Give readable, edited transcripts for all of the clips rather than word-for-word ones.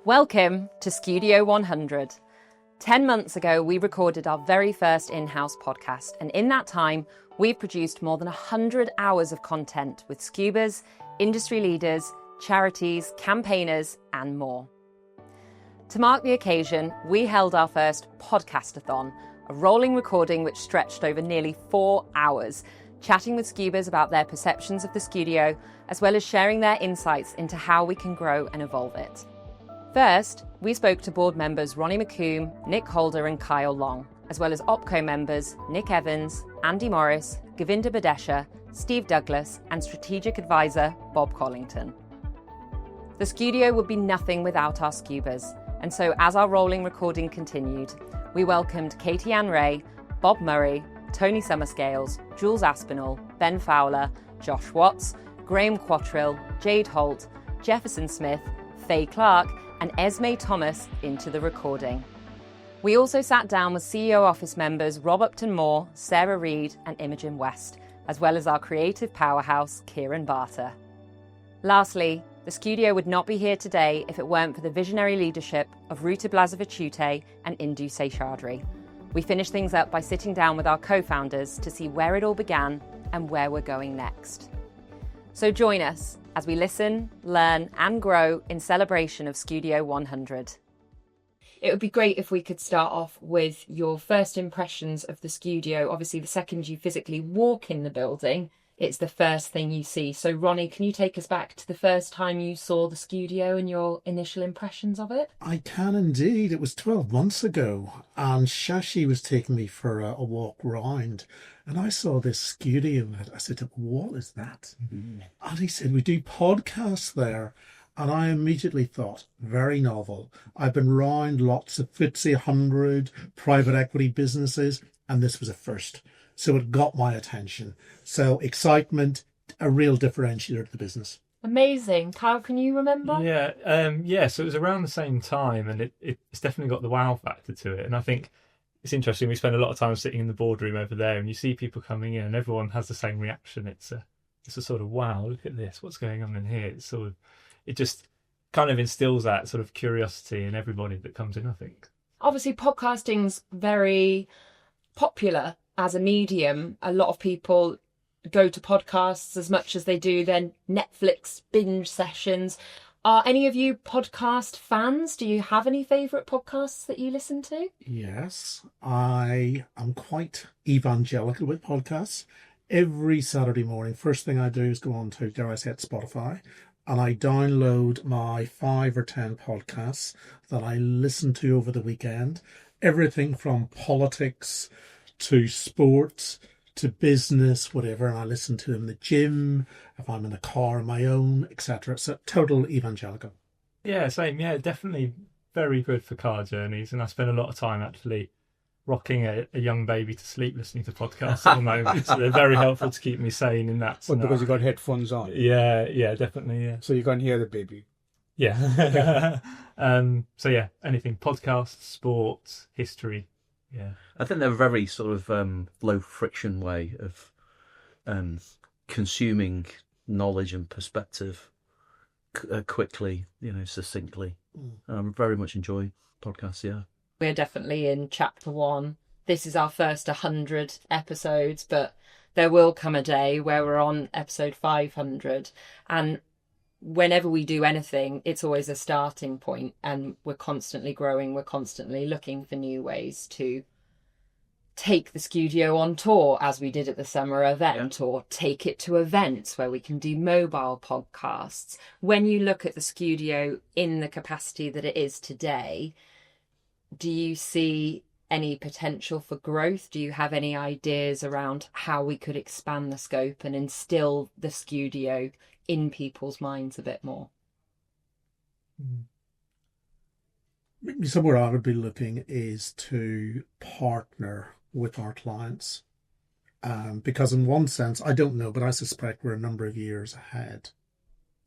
Welcome to Skewdio 100. 10 months ago, we recorded our very first in-house podcast, and in that time, we've produced more than 100 hours of content with Skewbers, industry leaders, charities, campaigners, and more. To mark the occasion, we held our first podcast-a-thon, a rolling recording which stretched over nearly 4 hours, chatting with Skewbers about their perceptions of the Skewdio, as well as sharing their insights into how we can grow and evolve it. First, we spoke to board members Ronnie McComb, Nick Holder and Kyle Long, as well as OPCO members Nick Evans, Andy Morris, Govinda Badesha, Steve Douglas and strategic advisor Bob Collington. The Skewdio would be nothing without our Skewbers, and so as our rolling recording continued, we welcomed Katie Ann Ray, Bob Murray, Tony Summerscales, Jules Aspinall, Ben Fowler, Josh Watts, Graham Quattrill, Jade Holt, Jefferson Smith, Faye Clark and Esme Thomas into the recording. We also sat down with CEO office members Rob Upton Moore, Sarah Reed and Imogen West, as well as our creative powerhouse, Kieran Barter. Lastly, the Skewdio would not be here today if it weren't for the visionary leadership of Ruta Blazevich and Indu Seshadri. We finished things up by sitting down with our co-founders to see where it all began and where we're going next. So join us as we listen, learn and grow in celebration of Skewdio 100. It would be great if we could start off with your first impressions of the Skewdio. Obviously, the second you physically walk in the building, it's the first thing you see. So Ronnie, can you take us back to the first time you saw the Skewdio and your initial impressions of it? I can indeed. It was 12 months ago and Shashi was taking me for a walk round and I saw this Skewdio. I said, what is that? Mm-hmm. And he said, we do podcasts there. And I immediately thought, very novel. I've been round lots of FTSE 100 private equity businesses and this was a first. So it got my attention. So excitement, a real differentiator to the business. Amazing. Kyle, can you remember? So it was around the same time and it's definitely got the wow factor to it. And I think it's interesting. We spend a lot of time sitting in the boardroom over there and you see people coming in and everyone has the same reaction. It's a sort of, wow, look at this. What's going on in here? It just kind of instills that sort of curiosity in everybody that comes in, I think. Obviously, podcasting's very popular as a medium. A lot of people go to podcasts as much as they do their Netflix binge sessions. Are any of you podcast fans? Do you have any favourite podcasts that you listen to? Yes, I am quite evangelical with podcasts. Every Saturday morning, first thing I do is go on to, dare I say it, Spotify, and I download my 5 or 10 podcasts that I listen to over the weekend. Everything from politics to sports to business, whatever, and I listen to them in the gym, if I'm in the car on my own, etc. So total evangelical. Yeah, same. Yeah, definitely very good for car journeys. And I spend a lot of time actually rocking a young baby to sleep listening to podcasts at the moment. So they're very helpful to keep me sane in that scenario. Because you got headphones on. Yeah, definitely. Yeah. So you can hear the baby. Yeah. So yeah, anything, podcasts, sports, history. Yeah, I think they're a very sort of low friction way of consuming knowledge and perspective quickly, succinctly. Very much enjoy podcasts. Yeah, we're definitely in chapter 1. This is our first 100 episodes, but there will come a day where we're on episode 500, and whenever we do anything, it's always a starting point and we're constantly growing. We're constantly looking for new ways to take the Skewdio on tour, as we did at the summer event, or take it to events where we can do mobile podcasts. When you look at the Skewdio in the capacity that it is today, do you see any potential for growth? Do you have any ideas around how we could expand the scope and instill the Skewdio in people's minds a bit more? Somewhere I would be looking is to partner with our clients. Because in one sense, I don't know, but I suspect we're a number of years ahead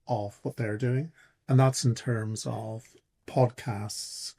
of what they're doing. And that's in terms of podcasts,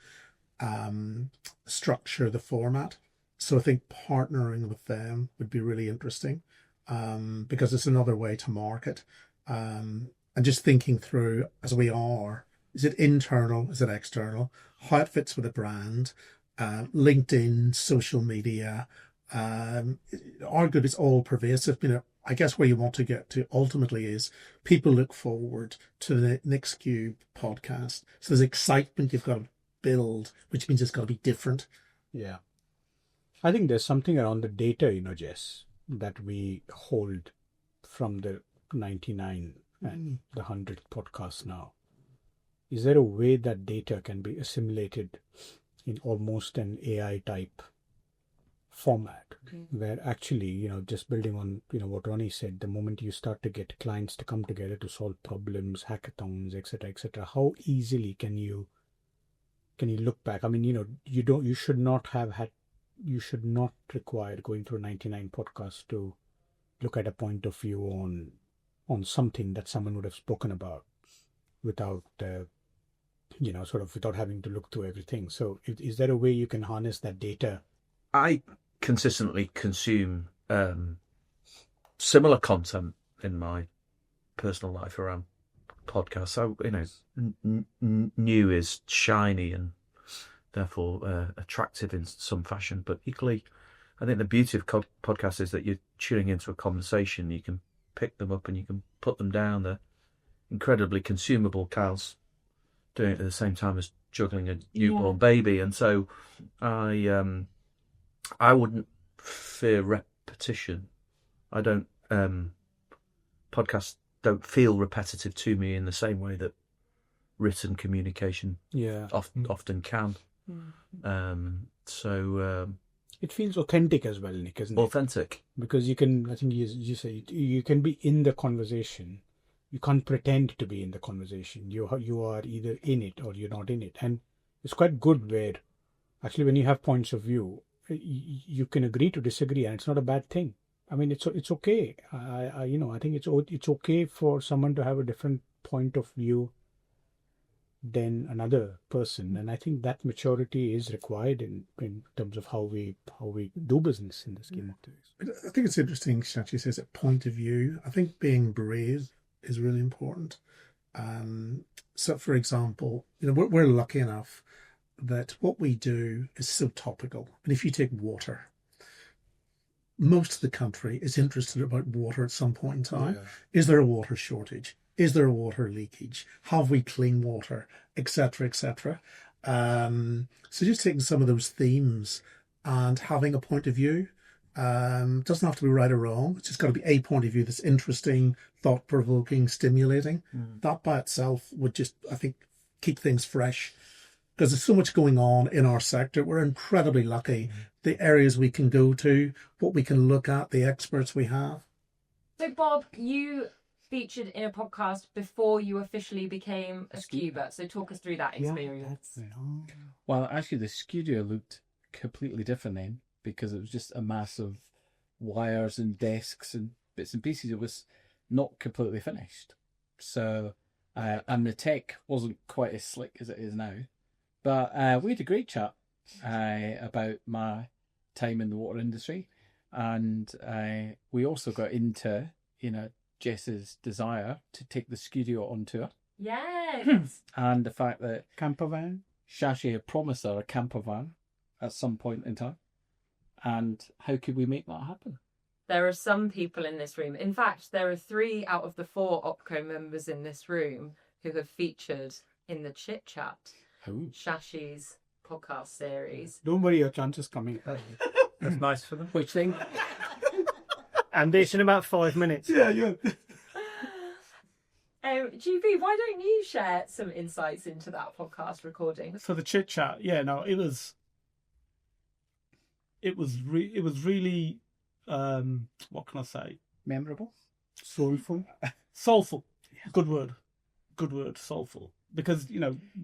structure, the format. So I think partnering with them would be really interesting, because it's another way to market. And just thinking through, as we are Is it internal? Is it external? How it fits with a brand, LinkedIn, social media. Our good is all pervasive. I guess where you want to get to ultimately is people look forward to the next Skewb podcast. So there's excitement you've got to build, which means it's got to be different. Yeah. I think there's something around the data, Jess, that we hold from the 99 and the 100th podcast now. Is there a way that data can be assimilated in almost an AI type format where actually, just building on, what Ronnie said, the moment you start to get clients to come together to solve problems, hackathons, etc., how easily can you look back? I mean, you should not require going through 99 podcasts to look at a point of view on something that someone would have spoken about without without having to look through everything. So is there a way you can harness that data? I consistently consume similar content in my personal life around podcasts. So, new is shiny and therefore attractive in some fashion. But equally, I think the beauty of podcasts is that you're tuning into a conversation. You can pick them up and you can put them down. They're incredibly consumable. Kyle's doing it at the same time as juggling a newborn baby. And so I wouldn't fear repetition. I don't, podcasts don't feel repetitive to me in the same way that written communication often can. It feels authentic as well, Nick, isn't it? Authentic. Because you can, I think you say, you can be in the conversation. You can't pretend to be in the conversation. You are either in it or you're not in it. And it's quite good where actually when you have points of view, you can agree to disagree and it's not a bad thing. I mean, it's okay. I think it's okay for someone to have a different point of view than another person. And I think that maturity is required in terms of how we do business in the scheme of things. I think it's interesting, Shachi says, a point of view. I think being brave is really important. So, for example, we're lucky enough that what we do is so topical. And if you take water, most of the country is interested about water at some point in time. Yeah. Is there a water shortage? Is there a water leakage? Have we clean water? Etc., etc. So just taking some of those themes and having a point of view. Doesn't have to be right or wrong. It's just got to be a point of view that's interesting, thought-provoking, stimulating. That by itself would just, I think, keep things fresh. Because there's so much going on in our sector. We're incredibly lucky. The areas we can go to, what we can look at, the experts we have. So, Bob, you featured in a podcast before you officially became a Skewber. So talk us through that experience. Well, actually, the Skewdio looked completely different then, because it was just a mass of wires and desks and bits and pieces. It was not completely finished. So, and the tech wasn't quite as slick as it is now. But we had a great chat about my time in the water industry. And we also got into, Jess's desire to take the Skewdio on tour. Yes. And the fact that camper van. Shashi had promised her a camper van at some point in time. And how could we make that happen? There are some people in this room. In fact, there are 3 out of the 4 OPCO members in this room who have featured in the Chit Chat, Shashi's podcast series. Don't worry, your chance is coming. That's nice for them. Which thing? And this in about 5 minutes. Yeah. GB, why don't you share some insights into that podcast recording? For the Chit Chat, it was really, what can I say? Memorable? Soulful. Good word, soulful. Because,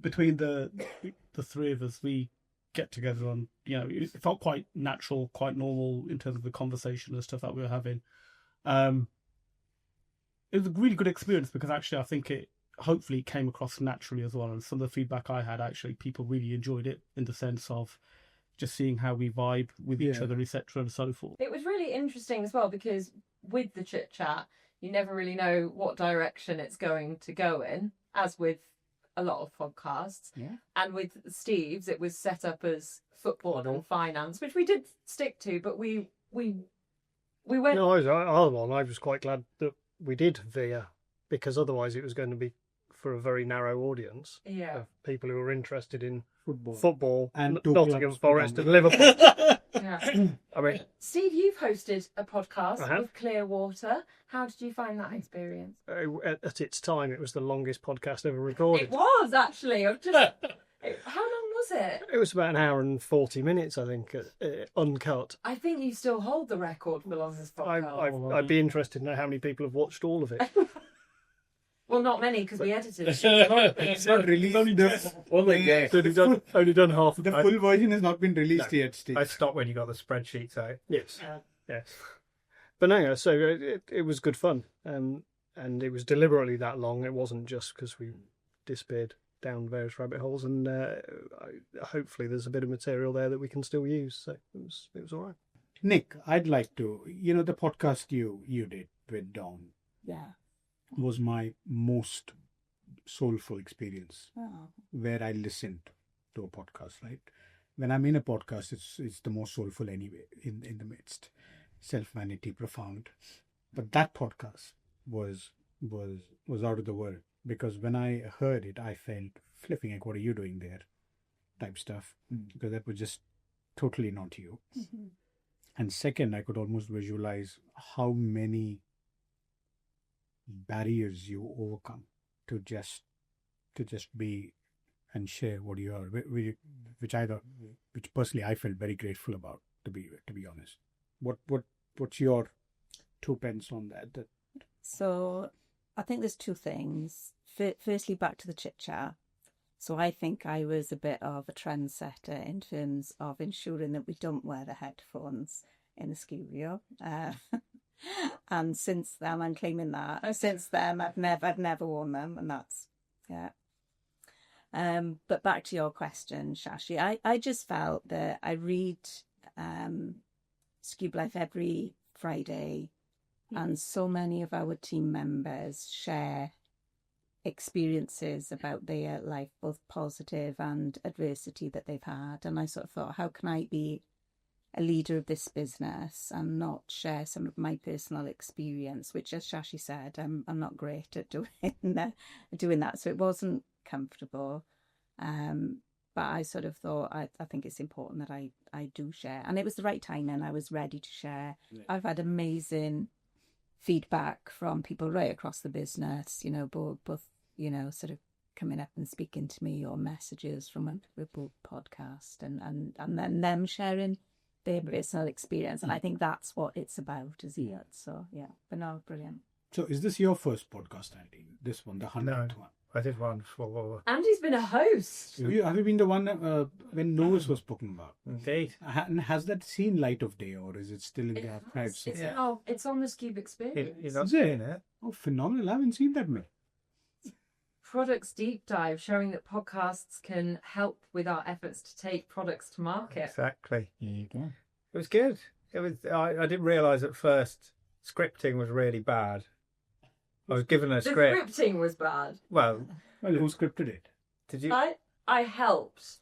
between the 3 of us, we get together on, it felt quite natural, quite normal in terms of the conversation and stuff that we were having. It was a really good experience because actually I think it hopefully came across naturally as well. And some of the feedback I had, actually, people really enjoyed it in the sense of just seeing how we vibe with each other, etc. and so forth. It was really interesting as well because with the Chit Chat, you never really know what direction it's going to go in, as with a lot of podcasts. Yeah. And with Steve's, it was set up as football and finance, which we did stick to, but we went. No, I was quite glad that we did veer, because otherwise it was going to be for a very narrow audience Yeah. of people who were interested in Football. football, And two Nottingham clubs Forest and predominantly. Liverpool. Yeah. I mean, Steve, you've hosted a podcast I have. with Clearwater. How did you find that experience? at its time, it was the longest podcast ever recorded. It was actually. How long was it? It was about an hour and 40 minutes, I think, uncut. I think you still hold the record for the longest podcast. I'd be interested to know how many people have watched all of it. Well, not many because we edited it. It's not released. Only done half. The full version has not been released yet, Steve. I stopped when you got the spreadsheets out. Yes, yes. But no, so it was good fun, and it was deliberately that long. It wasn't just because we disappeared down various rabbit holes, and hopefully there's a bit of material there that we can still use. So it was all right. Nick, I'd like to, the podcast you did with Dawn. Yeah. Was my most soulful experience, Oh. where I listened to a podcast. Right, when I'm in a podcast, it's the most soulful anyway. In the midst, self-vanity, profound. But that podcast was out of the world, because when I heard it, I felt flipping like, "What are you doing there?" type stuff, because that was just totally not you. Mm-hmm. And second, I could almost visualize how many barriers you overcome to just be and share what you are, which personally I felt very grateful about, to be honest. What's your 2 pence on that? So I think there's two things. Firstly, back to the chit chat. So I think I was a bit of a trendsetter in terms of ensuring that we don't wear the headphones in the Skewdio. And since then, I'm claiming that. Since then, I've never worn them, and that's, yeah. But back to your question, Shashi, I just felt that I read Skewb Life every Friday, and so many of our team members share experiences about their life, both positive and adversity that they've had. And I sort of thought, how can I be a leader of this business and not share some of my personal experience, which, as Shashi said, I'm not great at doing that. So it wasn't comfortable. But I sort of thought, I think it's important that I do share. And it was the right time, and I was ready to share. Yeah. I've had amazing feedback from people right across the business, both sort of coming up and speaking to me, or messages from a podcast, and then them sharing their personal experience. And I think that's what it's about, is it? So, yeah. But no, brilliant. So is this your first podcast, Andy? This one, the 100th one? I did one for... Andy's been a host. Have you been the one when Nose was spoken about? Indeed. And has that seen light of day, or is it still in the archives? It's on the Skewb experience. You're not seeing it? Oh, phenomenal. I haven't seen that, mate. Products deep dive, showing that podcasts can help with our efforts to take products to market. Exactly. There you go. It was good. It was. I didn't realise at first scripting was really bad. I was given a script. The scripting was bad. Well, who scripted it? Did you? I helped.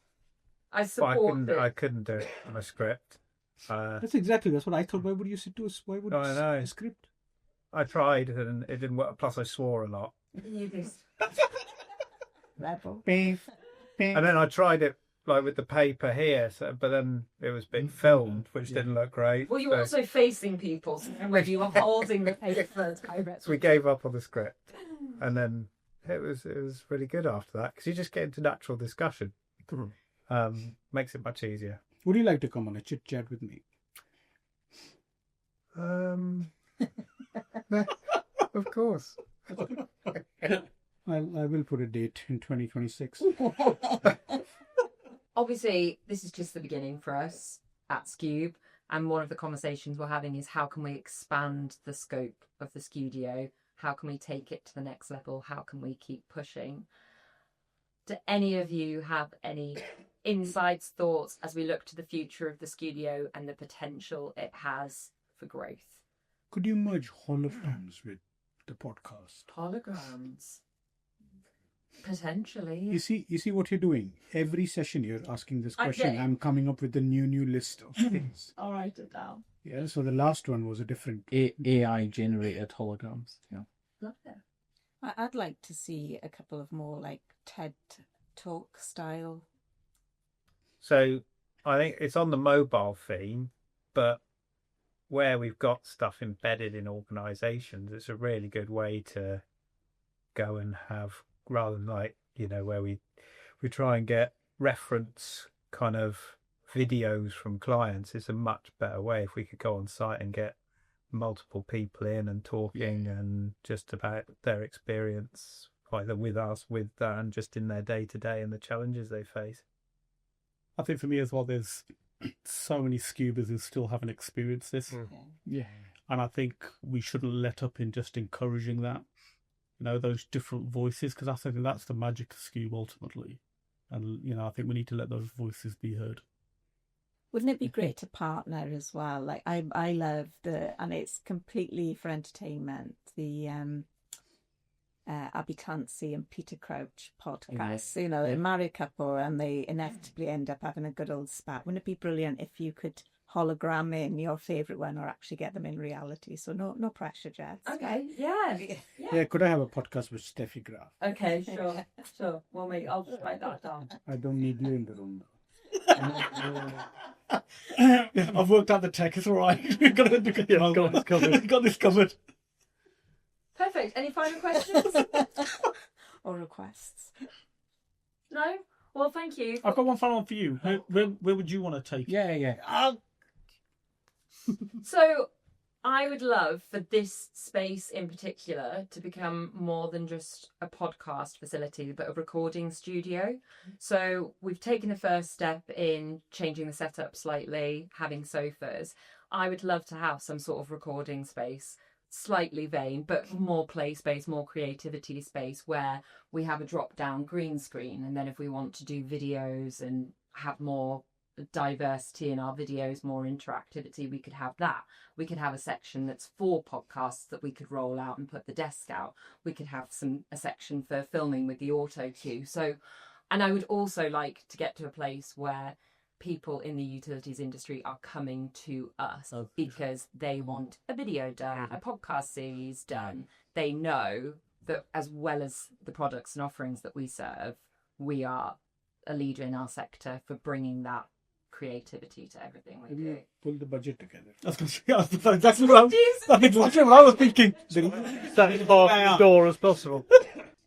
I supported. I couldn't do it on a script. That's what I thought. Why would you sit to us? Why would you a script? I tried and it didn't work. Plus, I swore a lot. You just... Level. And then I tried it like with the paper here, but then it was being filmed, which didn't look great. Well, you were also facing people, so whether you were holding the paper. So we gave up on the script, and then it was really good after that, because you just get into natural discussion. Makes it much easier. Would you like to come on a chit chat with me? Of course. I will put a date in 2026. Obviously, this is just the beginning for us at Skewb, and one of the conversations we're having is how can we expand the scope of the Skewdio? How can we take it to the next level? How can we keep pushing? Do any of you have any insights, thoughts as we look to the future of the Skewdio and the potential it has for growth? Could you merge holograms with the podcast? Holograms. Potentially. You see what you're doing. Every session you're asking this question. Okay. I'm coming up with a new list of things. I'll write it down. Yeah. So the last one was a different. AI generated holograms. Yeah. Love it. I'd like to see a couple of more like TED Talk style. So I think it's on the mobile theme, but where we've got stuff embedded in organisations, it's a really good way to go and have, rather than like, where we try and get reference kind of videos from clients. It's a much better way if we could go on site and get multiple people in and talking and just about their experience, either with us, with that, and just in their day to day and the challenges they face. I think for me as well, there's so many Skewbers who still haven't experienced this. Yeah. And I think we shouldn't let up in just encouraging that, those different voices, because I think that's the magic of Skewb ultimately. And, I think we need to let those voices be heard. Wouldn't it be great to partner as well? Like I love and it's completely for entertainment, the Abby Clancy and Peter Crouch podcast. They're a married couple and they inevitably end up having a good old spat. Wouldn't it be brilliant if you could hologram in your favourite one or actually get them in reality? So no pressure, Jess. Okay, yeah. Yeah. Could I have a podcast with Steffi Graf? Okay, sure. Well, mate, I'll just write that down. I don't need you in the room. I've worked out the tech, it's all right. We've got this covered. Perfect. Any final questions? Or requests? No? Well, thank you. I've got one final one for you. Where would you want to take it? Yeah. So, I would love for this space in particular to become more than just a podcast facility, but a recording studio. So we've taken the first step in changing the setup slightly, having sofas. I would love to have some sort of recording space, slightly vain, but more play space, more creativity space, where we have a drop-down green screen. And then if we want to do videos and have more diversity in our videos, more interactivity, we could have that. We could have a section that's for podcasts that we could roll out and put the desk out. We could have a section for filming with the auto cue. So, and I would also like to get to a place where people in the utilities industry are coming to us because they want a video done, a podcast series done. They know that as well as the products and offerings that we serve, we are a leader in our sector for bringing that creativity to everything we do. Pull the budget together. That's exactly what I was thinking. That as far from the door as possible.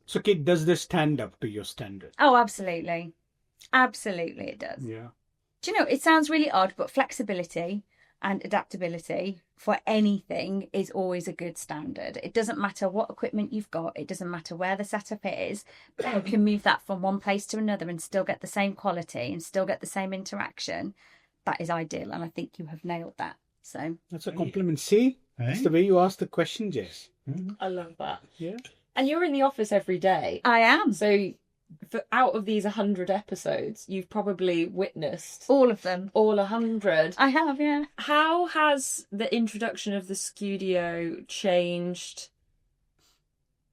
So, Kate, does this stand up to your standard? Oh, absolutely. Absolutely it does. Yeah. Do you know, it sounds really odd, but flexibility and adaptability for anything is always a good standard. It doesn't matter what equipment you've got. It doesn't matter where the setup is. You can move that from one place to another and still get the same quality and still get the same interaction. That is ideal. And I think you have nailed that. So that's a compliment. See, that's the way you ask the question, Jess. I love that. Yeah. And you're in the office every day. I am. So out of these 100 episodes, you've probably witnessed all of them. All 100. I have, yeah. How has the introduction of the Skewdio changed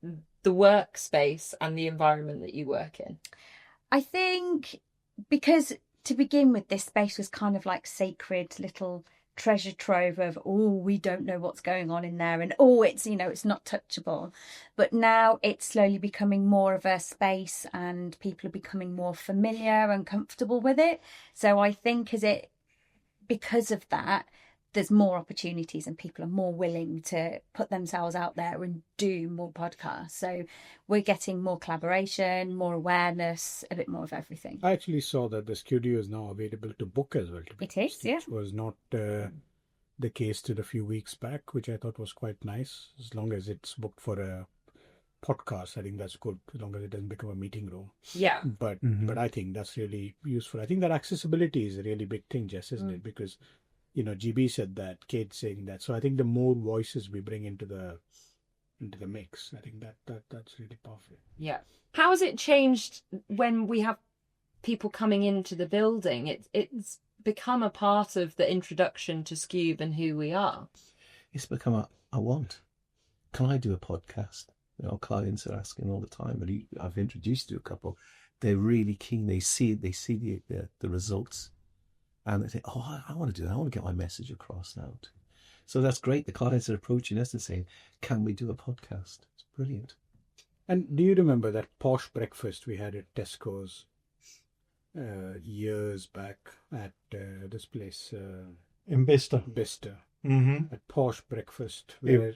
the workspace and the environment that you work in? I think because to begin with, this space was kind of like sacred little treasure trove of, we don't know what's going on in there, and it's it's not touchable. But now it's slowly becoming more of a space and people are becoming more familiar and comfortable with it. So I think because of that, there's more opportunities and people are more willing to put themselves out there and do more podcasts. So we're getting more collaboration, more awareness, a bit more of everything. I actually saw that the Skewdio is now available to book as well. It is, yeah. Which was not the case till a few weeks back, which I thought was quite nice. As long as it's booked for a podcast, I think that's good, as long as it doesn't become a meeting room. Yeah. But I think that's really useful. I think that accessibility is a really big thing, Jess, isn't it? Because GB said that, Kate saying that. So I think the more voices we bring into the mix, I think that's really powerful. Yeah. How has it changed when we have people coming into the building? It's become a part of the introduction to Skewb and who we are. It's become a want. Can I do a podcast? Our clients are asking all the time, and I've introduced you to a couple. They're really keen. They see the results, and they think, "Oh, I want to do that. I want to get my message across now." So that's great. The clients are approaching us and saying, "Can we do a podcast?" It's brilliant. And do you remember that posh breakfast we had at Tesco's years back at this place? In Bicester. A posh breakfast where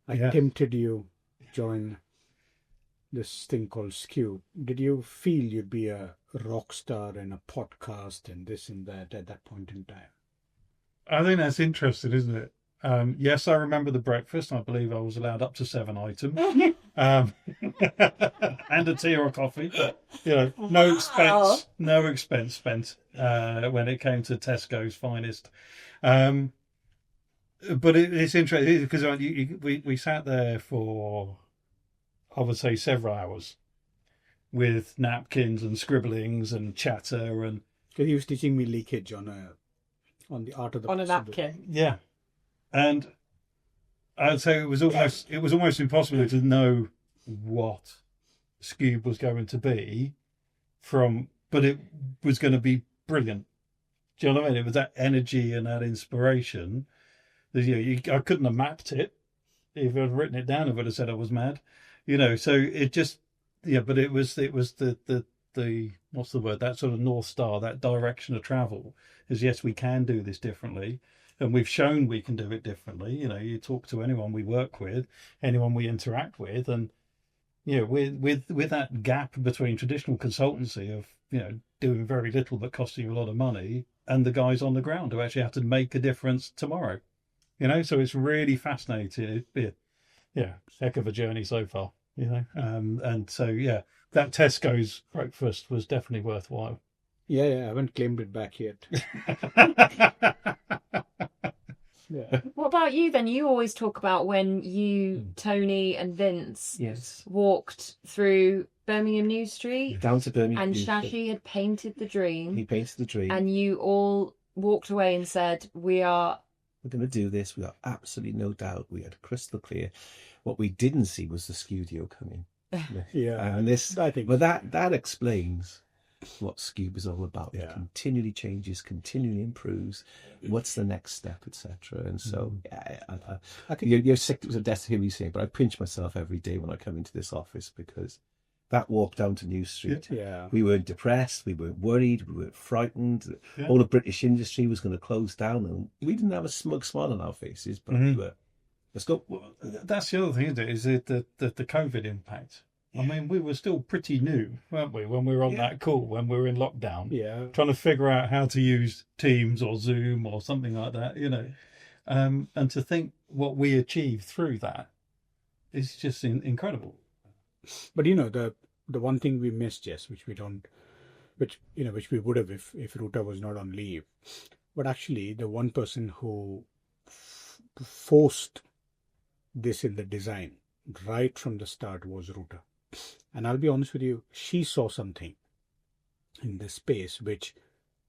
I tempted you to join this thing called Skewb. Did you feel you'd be a rock star in a podcast and this and that at that point in time? I think that's interesting, isn't it? Yes, I remember the breakfast. I believe I was allowed up to 7 items, and a tea or a coffee. But, no expense spent when it came to Tesco's finest. But it's interesting because we sat there for, I would say, several hours with napkins and scribblings and chatter, and because he was teaching me leakage on the art of the on a napkin. Yeah, and I'd say it was almost impossible to know what Skewb was going to be but it was going to be brilliant. Do you know what I mean? It was that energy and that inspiration. I couldn't have mapped it. If I'd written it down, I would have said I was mad. So it just, but it was the what's the word? That sort of North Star, that direction of travel is, yes, we can do this differently. And we've shown we can do it differently. You talk to anyone we work with, anyone we interact with, and with that gap between traditional consultancy of doing very little but costing you a lot of money, and the guys on the ground who actually have to make a difference tomorrow. So it's really fascinating. Heck of a journey so far. And so that Tesco's breakfast was definitely worthwhile. Yeah, I haven't claimed it back yet. What about you then? You always talk about when you, Tony and Vince walked through Birmingham New Street. Down to Birmingham and New Shashi Street. had painted the dream. He painted the dream. And you all walked away and said, we're going to do this. We got absolutely no doubt. We had crystal clear. What we didn't see was the Skewdio coming. And this, I think, but that explains what Skewb is all about. It continually changes, continually improves. What's the next step, etc. And so, I think you're sick to death to hear me saying, but I pinch myself every day when I come into this office, because that walk down to New Street, we weren't depressed, we weren't worried, we weren't frightened. All the British industry was going to close down, and we didn't have a smug smile on our faces, but we were. Let's go. Well, that's the other thing, isn't it? Is it the COVID impact? I mean, we were still pretty new, weren't we, when we were on that call, when we were in lockdown, trying to figure out how to use Teams or Zoom or something like that, and to think what we achieved through that is just incredible. But the one thing we missed, Jess, which we would have if Ruta was not on leave, but actually the one person who forced this in the design right from the start was Ruta. And I'll be honest with you, she saw something in this space which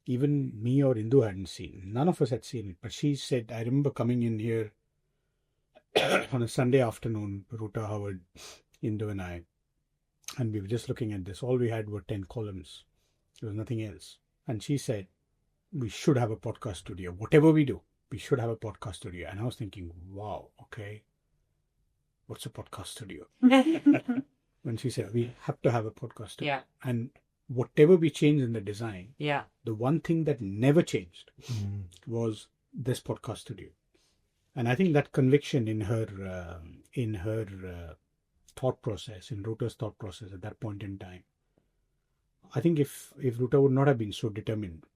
even me or Indu hadn't seen. None of us had seen it. But she said, I remember coming in here on a Sunday afternoon, Ruta, Howard, Indu and I, and we were just looking at this. All we had were 10 columns. There was nothing else. And she said, we should have a podcast studio. Whatever we do, we should have a podcast studio. And I was thinking, wow, okay, what's a podcast studio? When she said, we have to have a podcast studio. And whatever we changed in the design, the one thing that never changed was this podcast studio. And I think that conviction in her thought process, in Ruta's thought process at that point in time, I think if Ruta would not have been so determined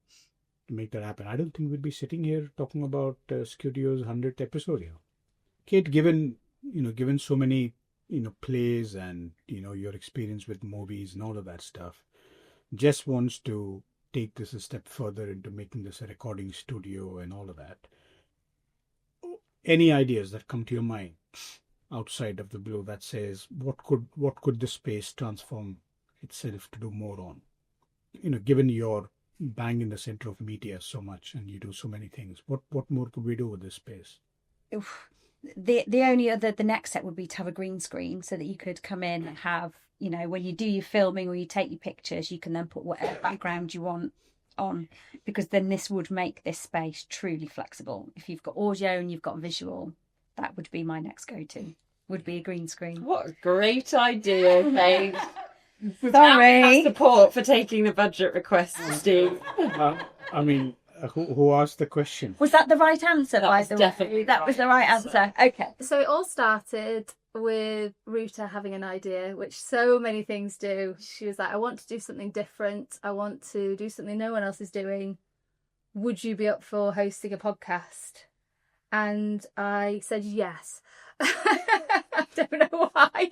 to make that happen, I don't think we'd be sitting here talking about Skewdio's 100th episode here. Kate, given so many plays and your experience with movies and all of that stuff, Jess wants to take this a step further into making this a recording studio and all of that. Any ideas that come to your mind outside of the blue that says what could the space transform itself to do more on? Given your bang in the center of media so much and you do so many things, what more could we do with this space? the only other, the next step would be to have a green screen so that you could come in and have, you know, when you do your filming or you take your pictures, you can then put whatever background you want on, because then this would make this space truly flexible. If you've got audio and you've got visual, that would be my next go-to, would be a green screen. What a great idea, Faith. Sorry. Support for taking the budget request, Steve. I mean, who asked the question? Was that the right answer, by the way? Definitely That was the right answer. Okay. So it all started with Ruta having an idea, which so many things do. She was like, I want to do something different. I want to do something no one else is doing. Would you be up for hosting a podcast? And I said yes. I don't know why.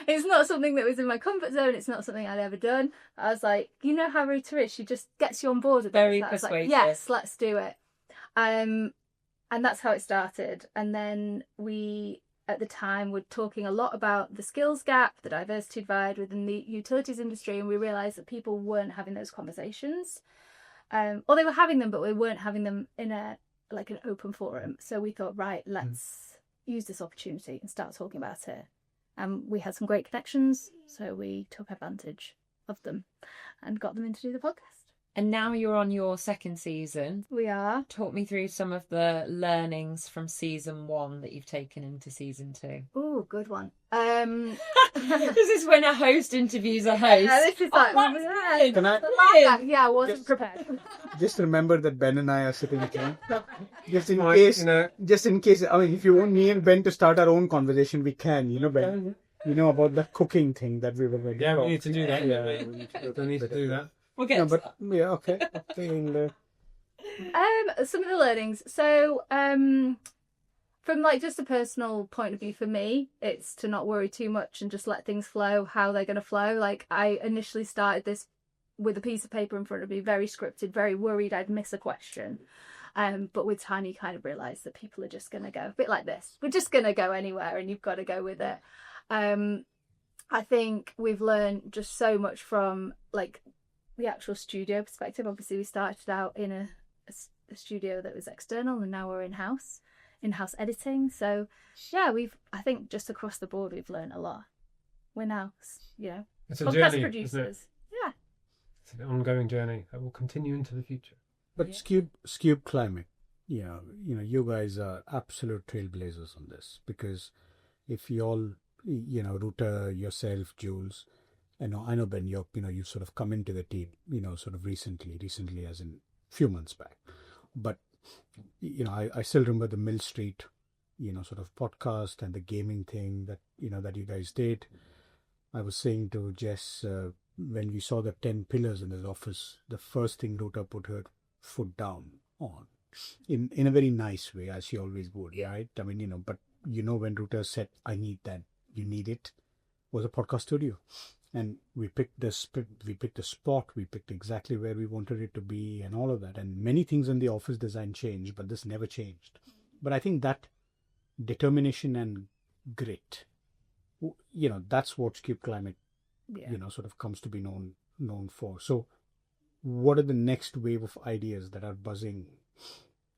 It's not something that was in my comfort zone. It's not something I'd ever done. I was like, you know how Ruta is. She just gets you on board with Very it. So I was like, persuasive. yes, let's do it. And that's how it started. And then we, at the time, were talking a lot about the skills gap, the diversity divide within the utilities industry, and we realised that people weren't having those conversations. Or they were having them, but we weren't having them in an open forum. So we thought, right, let's use this opportunity and start talking about it. And we had some great connections, so we took advantage of them and got them in to do the podcast. And now you're on your second season. We are. Talk me through some of the learnings from season 1 that you've taken into season 2. Ooh, good one. This is when a host interviews a host. Yeah, this is like, Can I yeah, I wasn't prepared. just remember that Ben and I are sitting here? Just in case, I mean, if you want me and Ben to start our own conversation, we can, you know, Ben. You know about the cooking thing that we were going to Yeah, talk. we need to do that. Yeah, we need to do that. We'll get No, to but that. yeah, okay. Some of the learnings. So, from like just a personal point of view for me, it's to not worry too much and just let things flow how they're going to flow. Like, I initially started this with a piece of paper in front of me, very scripted, very worried I'd miss a question. But with time, you kind of realise that people are just going to go a bit like this. We're just going to go anywhere, and you've got to go with it. I think we've learned just so much from like the actual studio perspective. Obviously, we started out in a studio that was external, and now we're in-house editing. So yeah, I think just across the board, we've learned a lot. We're now, It's a podcast journey, producers. isn't it? Yeah. It's an ongoing journey that will continue into the future. But Skewb Climate, you guys are absolute trailblazers on this, because if you all, Ruta, yourself, Jules, I know Ben, you've sort of come into the team, sort of recently as in few months back. But, I still remember the Mill Street, sort of podcast and the gaming thing that you guys did. I was saying to Jess, when we saw the 10 pillars in his office, the first thing Ruta put her foot down on, in a very nice way, as she always would, right? I mean, but when Ruta said, I need that, you need it, was a podcast studio. And we picked the spot, we picked exactly where we wanted it to be and all of that. And many things in the office design changed, but this never changed. But I think that determination and grit, that's what Skewb Climate, sort of comes to be known for. So what are the next wave of ideas that are buzzing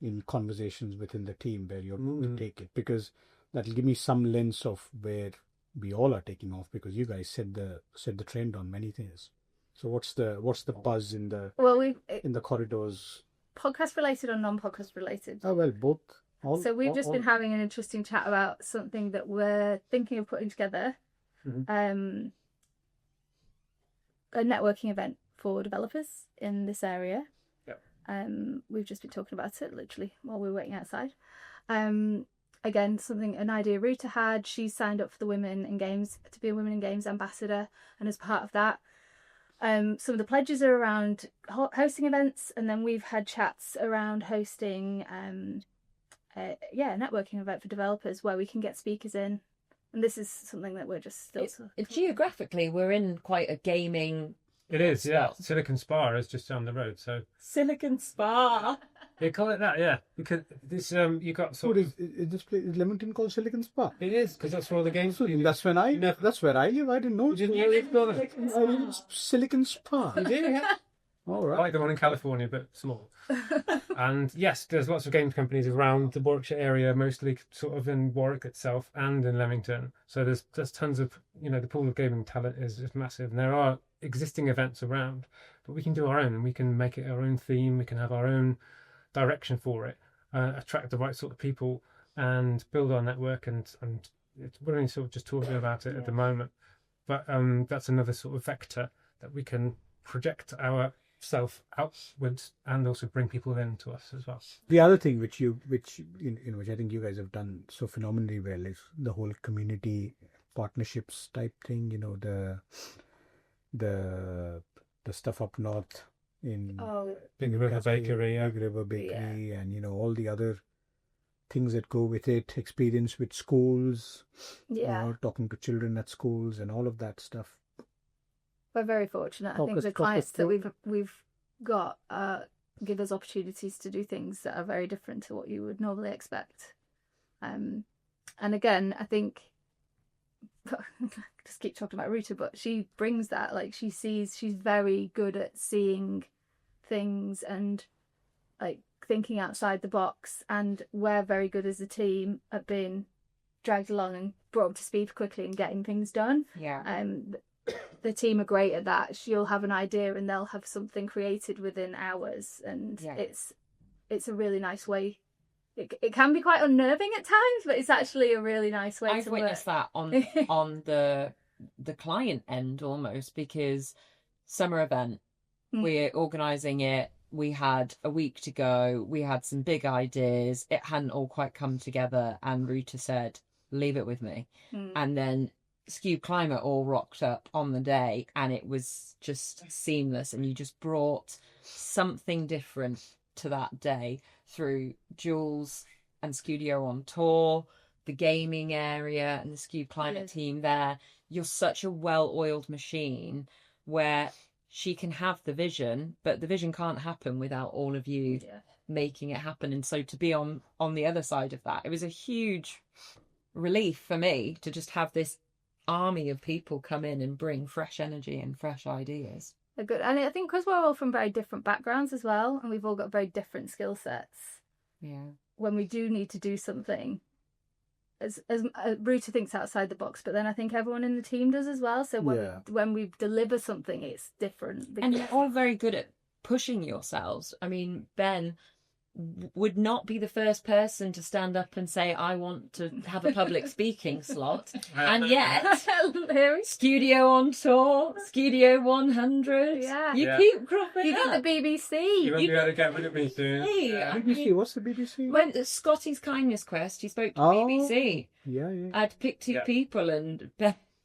in conversations within the team where you're going to take it? Because that'll give me some lens of where we all are taking off, because you guys set the trend on many things. So what's the buzz in the corridors? Podcast related or non-podcast related? Oh well, both. So we've just been having an interesting chat about something that we're thinking of putting together. A networking event for developers in this area. Yep. We've just been talking about it literally while we were waiting outside. Again, an idea Ruta had. She signed up for the Women in Games to be a Women in Games ambassador, and as part of that, some of the pledges are around hosting events, and then we've had chats around hosting a networking event for developers where we can get speakers in. And this is something that we're just still... Geographically, we're in quite a gaming... It is, yeah. Silicon Spa is just down the road, so... Silicon Spa? They call it that, yeah. Because this, you got sort of... Is this place, is Leamington called Silicon Spa? It is, because that's where all the games... So that's where I live. I didn't know. You didn't really explore that? Silicon Spa. You do, yeah. All right. Like the one in California, but small. And yes, there's lots of games companies around the Warwickshire area, mostly sort of in Warwick itself and in Leamington. So there's tons of, the pool of gaming talent is just massive. And there are existing events around, but we can do our own, and we can make it our own theme. We can have our own direction for it, attract the right sort of people, and build our network. And we're only sort of just talking about it at the moment, but that's another sort of vector that we can project ourself outwards and also bring people in to us as well. The other thing which I think you guys have done so phenomenally well is the whole community partnerships type thing. The stuff up north in Big River Bakery, and all the other things that go with it, experience with schools, talking to children at schools and all of that stuff. We're very fortunate. I think the clients that we've got give us opportunities to do things that are very different to what you would normally expect. And again, I think just keep talking about Ruta, but she brings that, like she's very good at seeing things and like thinking outside the box, and we're very good as a team at being dragged along and brought up to speed quickly and getting things done. The team are great at that. She'll have an idea and they'll have something created within hours, and it's a really nice way. It can be quite unnerving at times, but it's actually a really nice way I've witnessed that on the client end almost, because summer event, we're organising it. We had a week to go. We had some big ideas. It hadn't all quite come together, and Ruta said, "Leave it with me." And then Skewb Climate all rocked up on the day, and it was just seamless. And you just brought something different to that day through Jules and Skewdio on tour, the gaming area, and the Skewb Climate team there. You're such a well-oiled machine where she can have the vision, but the vision can't happen without all of you making it happen. And so to be on the other side of that, it was a huge relief for me to just have this army of people come in and bring fresh energy and fresh ideas. Good. And I think because we're all from very different backgrounds as well, and we've all got very different skill sets, when we do need to do something, as Ruta thinks outside the box, but then I think everyone in the team does as well. So when we deliver something, it's different. And you're all very good at pushing yourselves. I mean, Ben would not be the first person to stand up and say, I want to have a public speaking slot. And yet, Skewdio on tour, Skewdio 100. You keep cropping up. You did the BBC. You won't be able to get rid of me soon. BBC, what's the BBC? When Scotty's Kindness Quest, he spoke to BBC. Yeah. I'd pick two people, and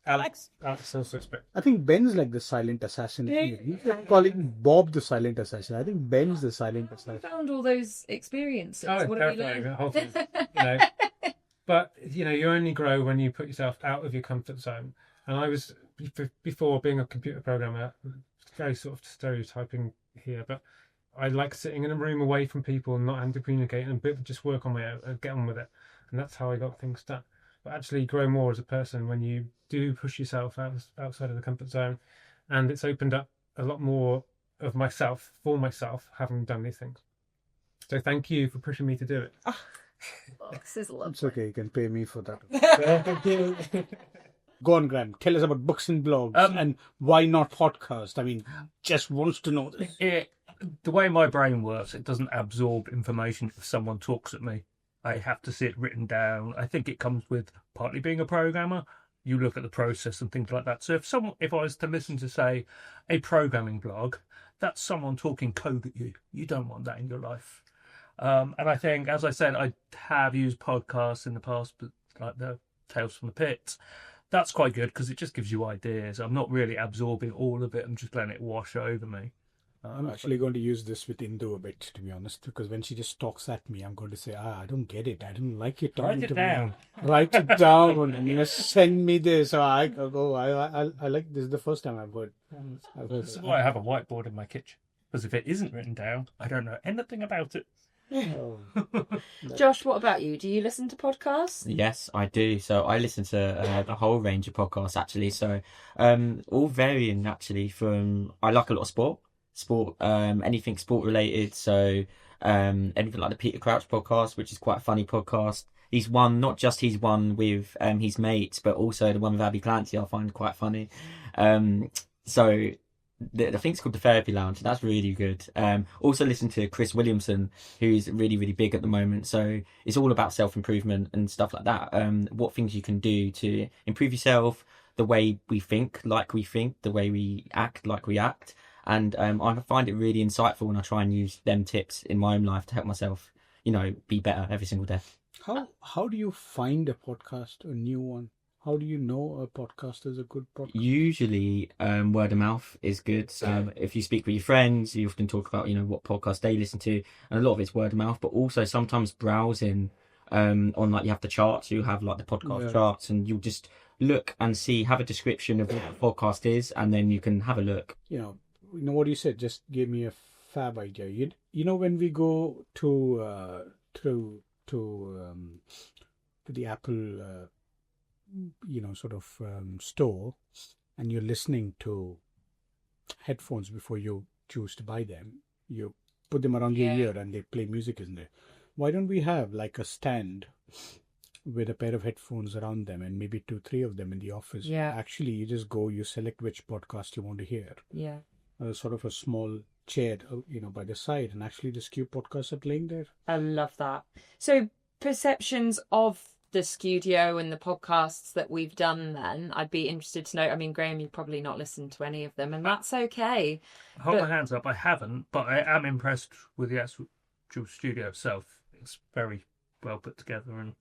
Alex also spoke. I think Ben's like the silent assassin. He's calling Bob the silent assassin. I think Ben's the silent assassin. I found all those experiences. Oh, what terrifying, the whole thing. But you only grow when you put yourself out of your comfort zone. And I was, before being a computer programmer, very sort of stereotyping here, but I like sitting in a room away from people and not having to communicate and just work on my own and get on with it. And that's how I got things done. But actually grow more as a person when you do push yourself outside of the comfort zone. And it's opened up a lot more of myself, for myself, having done these things. So thank you for pushing me to do it. This is lovely. It's okay, you can pay me for that. Go on, Graham. Tell us about books and blogs and why not podcast? I mean, just wants to know this. The way my brain works, it doesn't absorb information if someone talks at me. I have to see it written down. I think it comes with partly being a programmer. You look at the process and things like that. So if I was to listen to, say, a programming blog, that's someone talking code at you. You don't want that in your life. And I think, as I said, I have used podcasts in the past, but like the Tales from the Pit. That's quite good because it just gives you ideas. I'm not really absorbing all of it. I'm just letting it wash over me. I'm actually going to use this with Indo a bit, to be honest, because when she just talks at me, I'm going to say, I don't get it. I don't like it. Write it down. Write it down and send me this. So I go, I like this. Is the first time I've heard. This is why I have a whiteboard in my kitchen. Because if it isn't written down, I don't know anything about it. Josh, what about you? Do you listen to podcasts? Yes, I do. So I listen to a whole range of podcasts, actually. So all varying, actually, from... I like a lot of sport. sport, anything sport related. So anything like the Peter Crouch podcast, which is quite a funny podcast. He's won with his mates, but also the one with Abby Clancy I find quite funny. So I think it's called the Therapy Lounge. That's really good. Also listen to Chris Williamson, who's really, really big at the moment. So it's all about self-improvement and stuff like that. What things you can do to improve yourself, the way we think, the way we act, like we act. And I find it really insightful when I try and use them tips in my own life to help myself, be better every single day. How do you find a podcast, a new one? How do you know a podcast is a good podcast? Usually, word of mouth is good. So if you speak with your friends, you often talk about, what podcast they listen to, and a lot of it's word of mouth. But also sometimes browsing on you have the charts, you have the podcast charts, and you'll just look and see, have a description of what the podcast is, and then you can have a look. What you said just gave me a fab idea. When we go to the Apple store, and you're listening to headphones before you choose to buy them, you put them around your ear and they play music, isn't it? Why don't we have a stand with a pair of headphones around them and maybe 2-3 of them in the office? Actually, you just go, you select which podcast you want to hear, sort of a small chair by the side, and actually the Skewb podcasts are playing there. I love that. So perceptions of the Skewdio and the podcasts that we've done, then I'd be interested to know. I mean, Graham, you've probably not listened to any of them, and that's okay. Hold my hands up, I haven't, but I am impressed with the actual studio itself. It's very well put together, and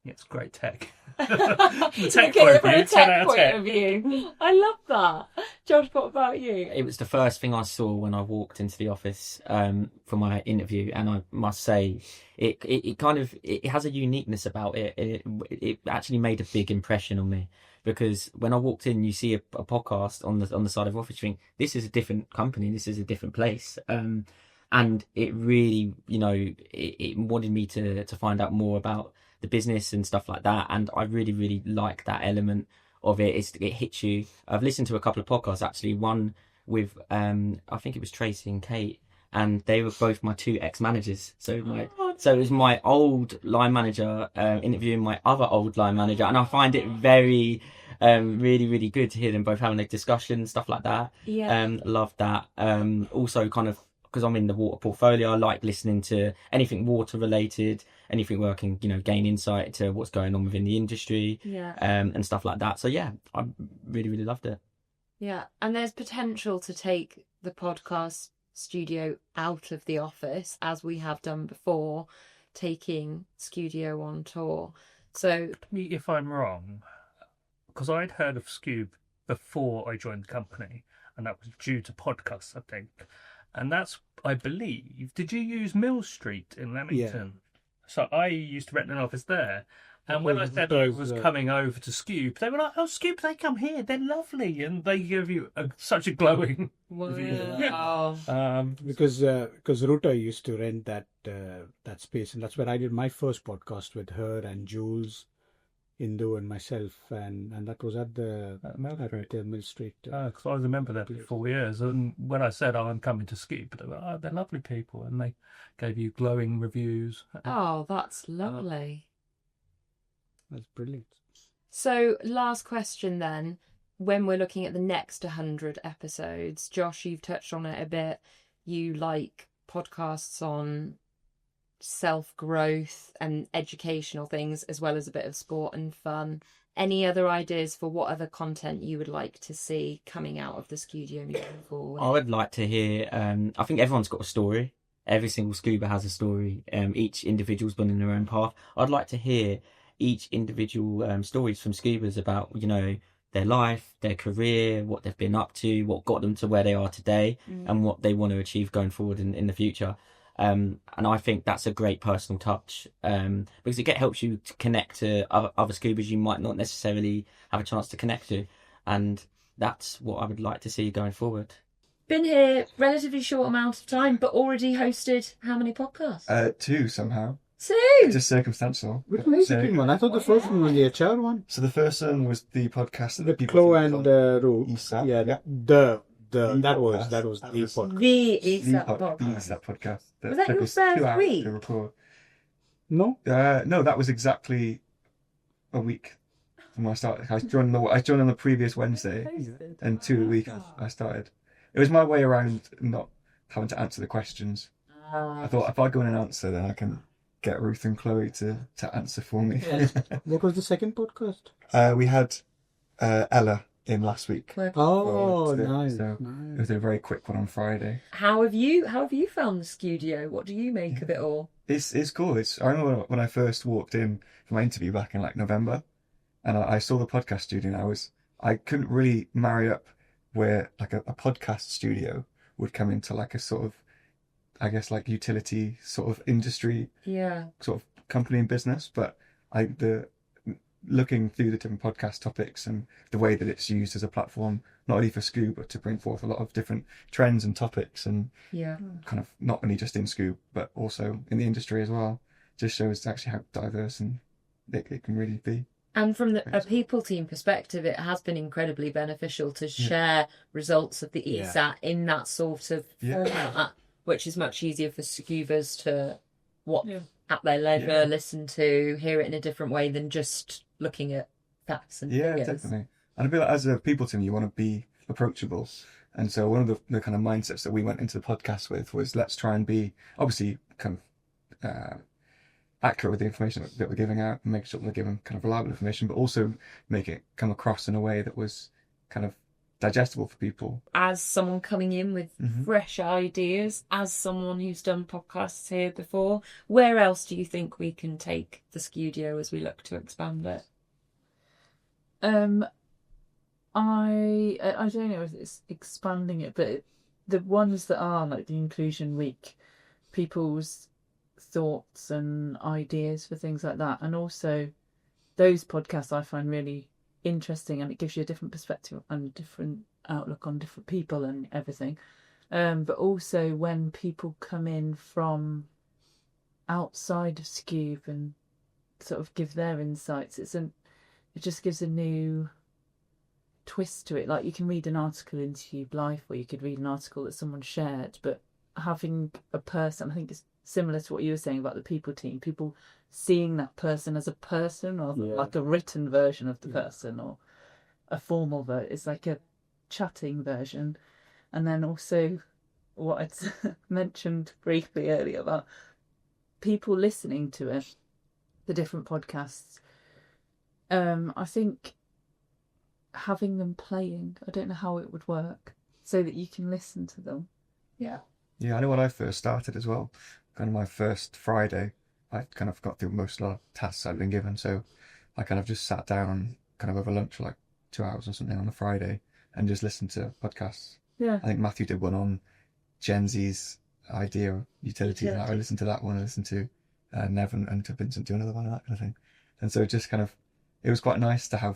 it's great tech. The tech point of view, 10 out of 10. I love that. Josh, what about you? It was the first thing I saw when I walked into the office for my interview, and I must say it has a uniqueness about it. It actually made a big impression on me, because when I walked in, you see a podcast on the side of the office, you think, this is a different company, this is a different place. And it really, it wanted me to find out more about the business and stuff like that. And I really, really like that element of it. It hits you. I've listened to a couple of podcasts, actually. One with, I think it was Tracy and Kate, and they were both my 2 ex-managers. So it was my old line manager interviewing my other old line manager. And I find it very, really, really good to hear them both having a discussion, stuff like that. Love that. Also kind of, because I'm in the water portfolio, I like listening to anything water related, anything where I can, gain insight to what's going on within the industry, and stuff like that. So I really, really loved it. Yeah, and there's potential to take the podcast studio out of the office, as we have done before, taking Skewdio on tour. So, if I'm wrong, because I'd heard of Skewb before I joined the company, and that was due to podcasts, I think. And that's, I believe, did you use Mill Street in Leamington? So I used to rent an office there. And when I said I was coming over to Skewb, they were like, "Oh, Skewb, they come here. They're lovely." And they give you such a glowing review. Because Ruta used to rent that space. And that's where I did my first podcast with her and Jules, Indu and myself, and that was at the Mill Street. Because I remember that for 4 years, and when I said, "I'm coming to Skewb," they were, they're lovely people, and they gave you glowing reviews. Oh, that's lovely. That's brilliant. So, last question then. When we're looking at the next 100 episodes, Josh, you've touched on it a bit. You like podcasts on self-growth and educational things, as well as a bit of sport and fun. Any other ideas for what other content you would like to see coming out of the Skewdio moving forward? I would like to hear, I think everyone's got a story. Every single scuba has a story. Each individual's been in their own path. I'd like to hear each individual stories from Skewbers about, their life, their career, what they've been up to, what got them to where they are today, and what they want to achieve going forward in the future. And I think that's a great personal touch, because it helps you to connect to other Skewbers you might not necessarily have a chance to connect to. And that's what I would like to see going forward. Been here relatively short amount of time, but already hosted how many podcasts? 2 somehow. 2? Just circumstantial. Which was the second one? I thought the first one was the HR one. So the first one was the podcast with Chloe and Ru. Isa. Yeah, the that was the podcast. The ESAP podcast. The ESAP podcast. Was that your first 2 hours week? to record. No, no, that was exactly a week from when I started. I joined on the previous Wednesday, and 2 weeks I started. It was my way around not having to answer the questions. I thought if I go in and answer, then I can get Ruth and Chloe to answer for me. What was the second podcast? We had Ella in last week. Oh, So nice. it was a very quick one on Friday. How have you found the Skewdio? What do you make of it all? It's cool. I remember when I first walked in for my interview back in like November, and I saw the podcast studio, and I couldn't really marry up where like a podcast studio would come into like a sort of, I guess, like utility sort of industry, sort of company and business. But looking through the different podcast topics and the way that it's used as a platform, not only for Skewb, but to bring forth a lot of different trends and topics, and kind of not only just in Skewb, but also in the industry as well, just shows actually how diverse and it can really be. And from a people team perspective, it has been incredibly beneficial to share results of the ESAT in that sort of format, which is much easier for Skewbers to at their leisure, listen to, hear it in a different way than just looking at facts and figures. Definitely. And I feel like as a people team, you want to be approachable. And so one of the kind of mindsets that we went into the podcast with was, let's try and be obviously kind of accurate with the information that we're giving out, and make sure we're giving kind of reliable information, but also make it come across in a way that was kind of digestible for people. As someone coming in with fresh ideas, as someone who's done podcasts here before, where else do you think we can take the Skewdio as we look to expand it? I don't know if it's expanding it, but the ones that are like the Inclusion Week, people's thoughts and ideas for things like that, and also those podcasts I find really interesting, and it gives you a different perspective and a different outlook on different people and everything. But also when people come in from outside of Skewb and sort of give their insights, it just gives a new twist to it. Like, you can read an article in Skewb Life, or you could read an article that someone shared, but having a person, I think it's similar to what you were saying about the people team, people seeing that person as a person, or like a written version of the person, or a formal version. It's like a chatting version. And then also what I'd mentioned briefly earlier about people listening to it, the different podcasts. I think having them playing, I don't know how it would work, so that you can listen to them. Yeah, I know when I first started as well, kind of my first Friday, I kind of got through most of the tasks I'd been given, so I kind of just sat down kind of over lunch for like 2 hours or something on a Friday and just listened to podcasts. I think Matthew did one on Gen Z's idea of utilities, and I listened to that one. I listened to Nev and to Vincent do another one, and that kind of thing. And so just kind of, it was quite nice to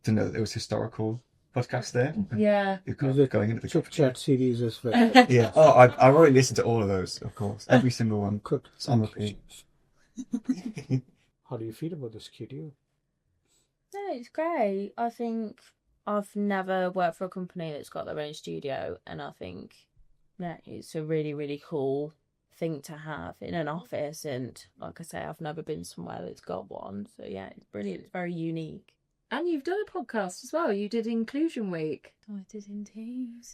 know that there was historical podcasts there. Going into the Chip Chat series as well. I've already listened to all of those, of course, every single one. It's on repeat. How do you feel about the Skewdio? No, it's great. I think I've never worked for a company that's got their own studio, and I think it's a really, really cool thing to have in an office. And like I say, I've never been somewhere that's got one, so it's brilliant. It's very unique. And you've done a podcast as well. You did Inclusion Week. I did indeed.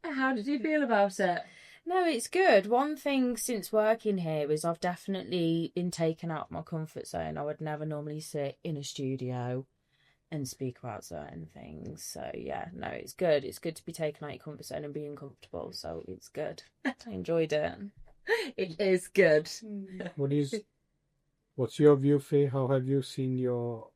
How did you feel about it? No, it's good. One thing since working here is I've definitely been taken out of my comfort zone. I would never normally sit in a studio and speak about certain things. So it's good. It's good to be taken out of your comfort zone and be uncomfortable. So it's good. I enjoyed it. It is good. What's your view, Faye? How have you seen your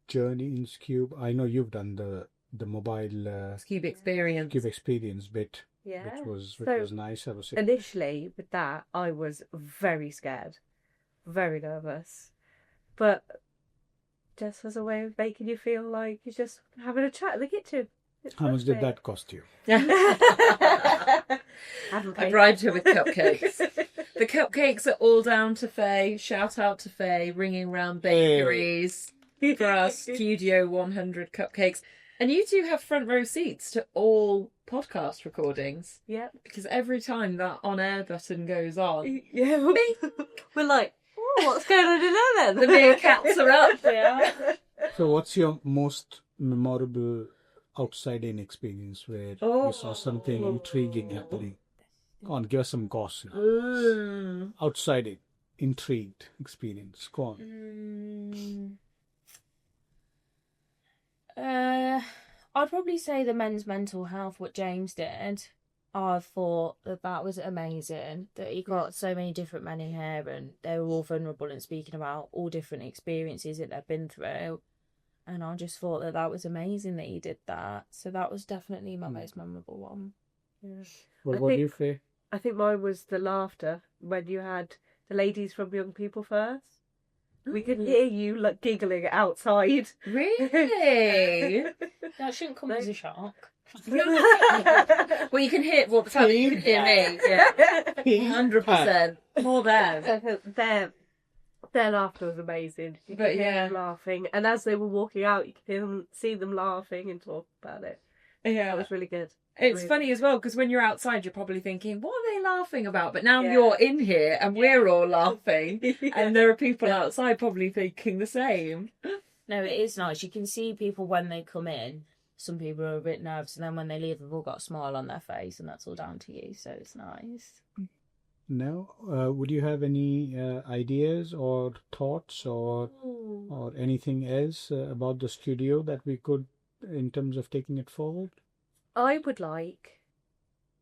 journey in Skewb? I know you've done the mobile Skewb experience bit, which was nice. I was initially with that, I was very scared, very nervous, but just as a way of making you feel like you're just having a chat in the kitchen. How much did that cost you? I bribed her with cupcakes. The cupcakes are all down to Faye. Shout out to Faye, ringing round bakeries for our Skewdio 100 cupcakes. And you two have front row seats to all podcast recordings. Yeah. Because every time that on-air button goes on, yeah, we're like, oh, what's going on in there then? The meerkats are up. Yeah. So what's your most memorable outside-in experience where you saw something intriguing happening? Go on, give us some gossip. Outside-in, intrigued experience. Go on. I'd probably say the men's mental health, what James did. I thought that was amazing, that he got so many different men in here and they were all vulnerable and speaking about all different experiences that they've been through. And I just thought that was amazing that he did that. So that was definitely my most memorable one. Yeah. What do you say? I think mine was the laughter when you had the ladies from Young People First. We could hear you like giggling outside. Really? That shouldn't come as a shock. Well, you can hear. Well, the fact that you can hear me, yeah, 100% more them. Their laughter was amazing. You could hear them laughing, and as they were walking out, you could hear them, see them laughing and talk about it. Yeah, that was really good. It's funny as well, because when you're outside, you're probably thinking, what are they laughing about? But now you're in here and we're all laughing, and there are people outside probably thinking the same. No, it is nice. You can see people when they come in. Some people are a bit nervous, and then when they leave, they've all got a smile on their face, and that's all down to you, so it's nice. Now, would you have any ideas or thoughts or anything else about the studio that we could, in terms of taking it forward? I would like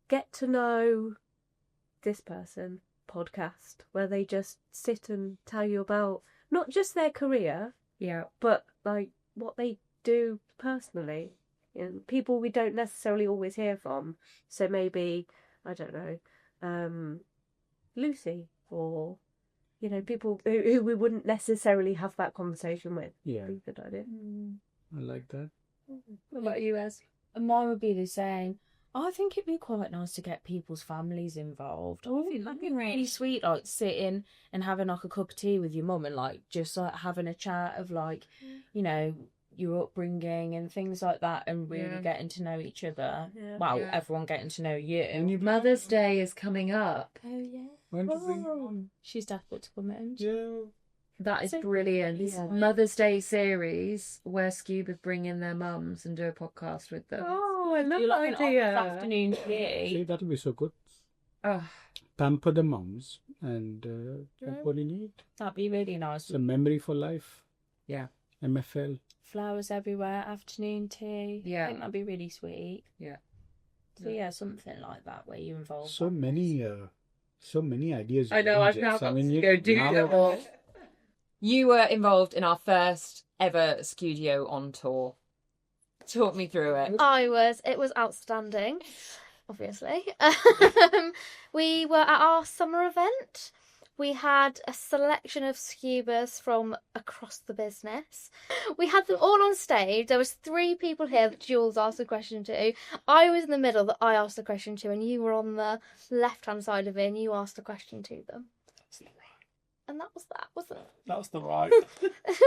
Get to Know This Person podcast, where they just sit and tell you about not just their career, but like what they do personally. You know, people we don't necessarily always hear from. So maybe, I don't know, Lucy, or people who we wouldn't necessarily have that conversation with. Yeah, good idea. I like that. What about you, Ez? Mine would be the same. I think it'd be quite nice to get people's families involved. I think that'd be really sweet, like sitting and having like a cup of tea with your mum and like just like having a chat of like, your upbringing and things like that, and really getting to know each other. Yeah. Well, everyone getting to know you. And Mother's Day is coming up. Oh yeah. When to bring She's desperate to come in. Yeah. That is brilliant. Yeah. Mother's Day series where Skewb would bring in their mums and do a podcast with them. Oh, I love do that like idea. An afternoon tea. See, that'll be so good. Oh. Pamper the mums and what do you need? That'd be really nice. It's a memory for life. Yeah. MFL. Flowers everywhere, afternoon tea. Yeah. I think that'd be really sweet. Yeah. So yeah, something like that where you involve so many ideas. I know, I've now got to go do them all. You were involved in our first ever Skewdio on tour. Talk me through it. It was outstanding, obviously. We were at our summer event. We had a selection of Skewbers from across the business. We had them all on stage. There was 3 people here that Jules asked a question to. I was in the middle that I asked a question to, and you were on the left-hand side of it, and you asked a question to them. And that was that, wasn't it? That was the right.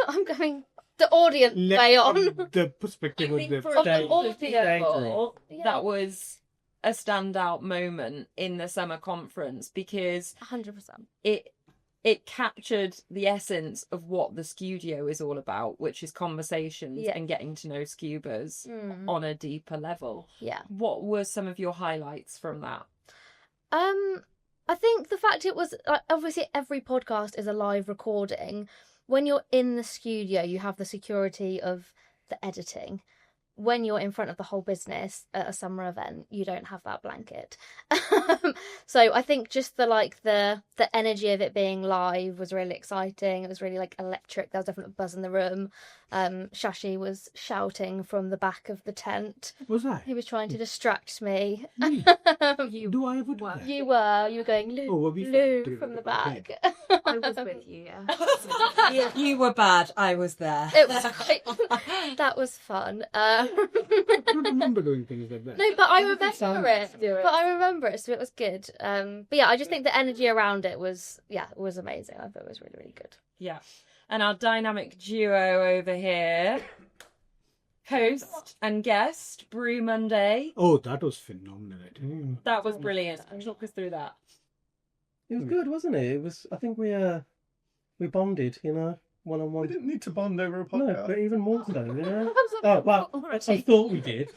I'm going the audience way on. The perspective of the audio. That was a standout moment in the summer conference because 100% it captured the essence of what the Skewdio is all about, which is conversations and getting to know Skewbers on a deeper level. Yeah. What were some of your highlights from that? I think the fact it was obviously every podcast is a live recording. When you're in the studio, you have the security of the editing. When you're in front of the whole business at a summer event, you don't have that blanket. So I think just the energy of it being live was really exciting. It was really like electric. There was definitely a buzz in the room. Shashi was shouting from the back of the tent. Was I? He was trying to distract me. Do I ever do that? You were going, Lou, Lou from the back. I was with you, yeah. You were bad. I was there. It was great. That was fun. I don't remember doing things like that. No, but I remember it. But I remember it, so it was good. But yeah, I just think the energy around it was amazing. I thought it was really, really good. Yeah. And our dynamic duo over here, host and guest Brew Monday. Oh, that was phenomenal. I think. That was brilliant. Talk us through that. It was good, wasn't it? It was. I think we bonded, one-on-one. We didn't need to bond over a podcast. No, but even more so, yeah. Oh, well, I thought we did.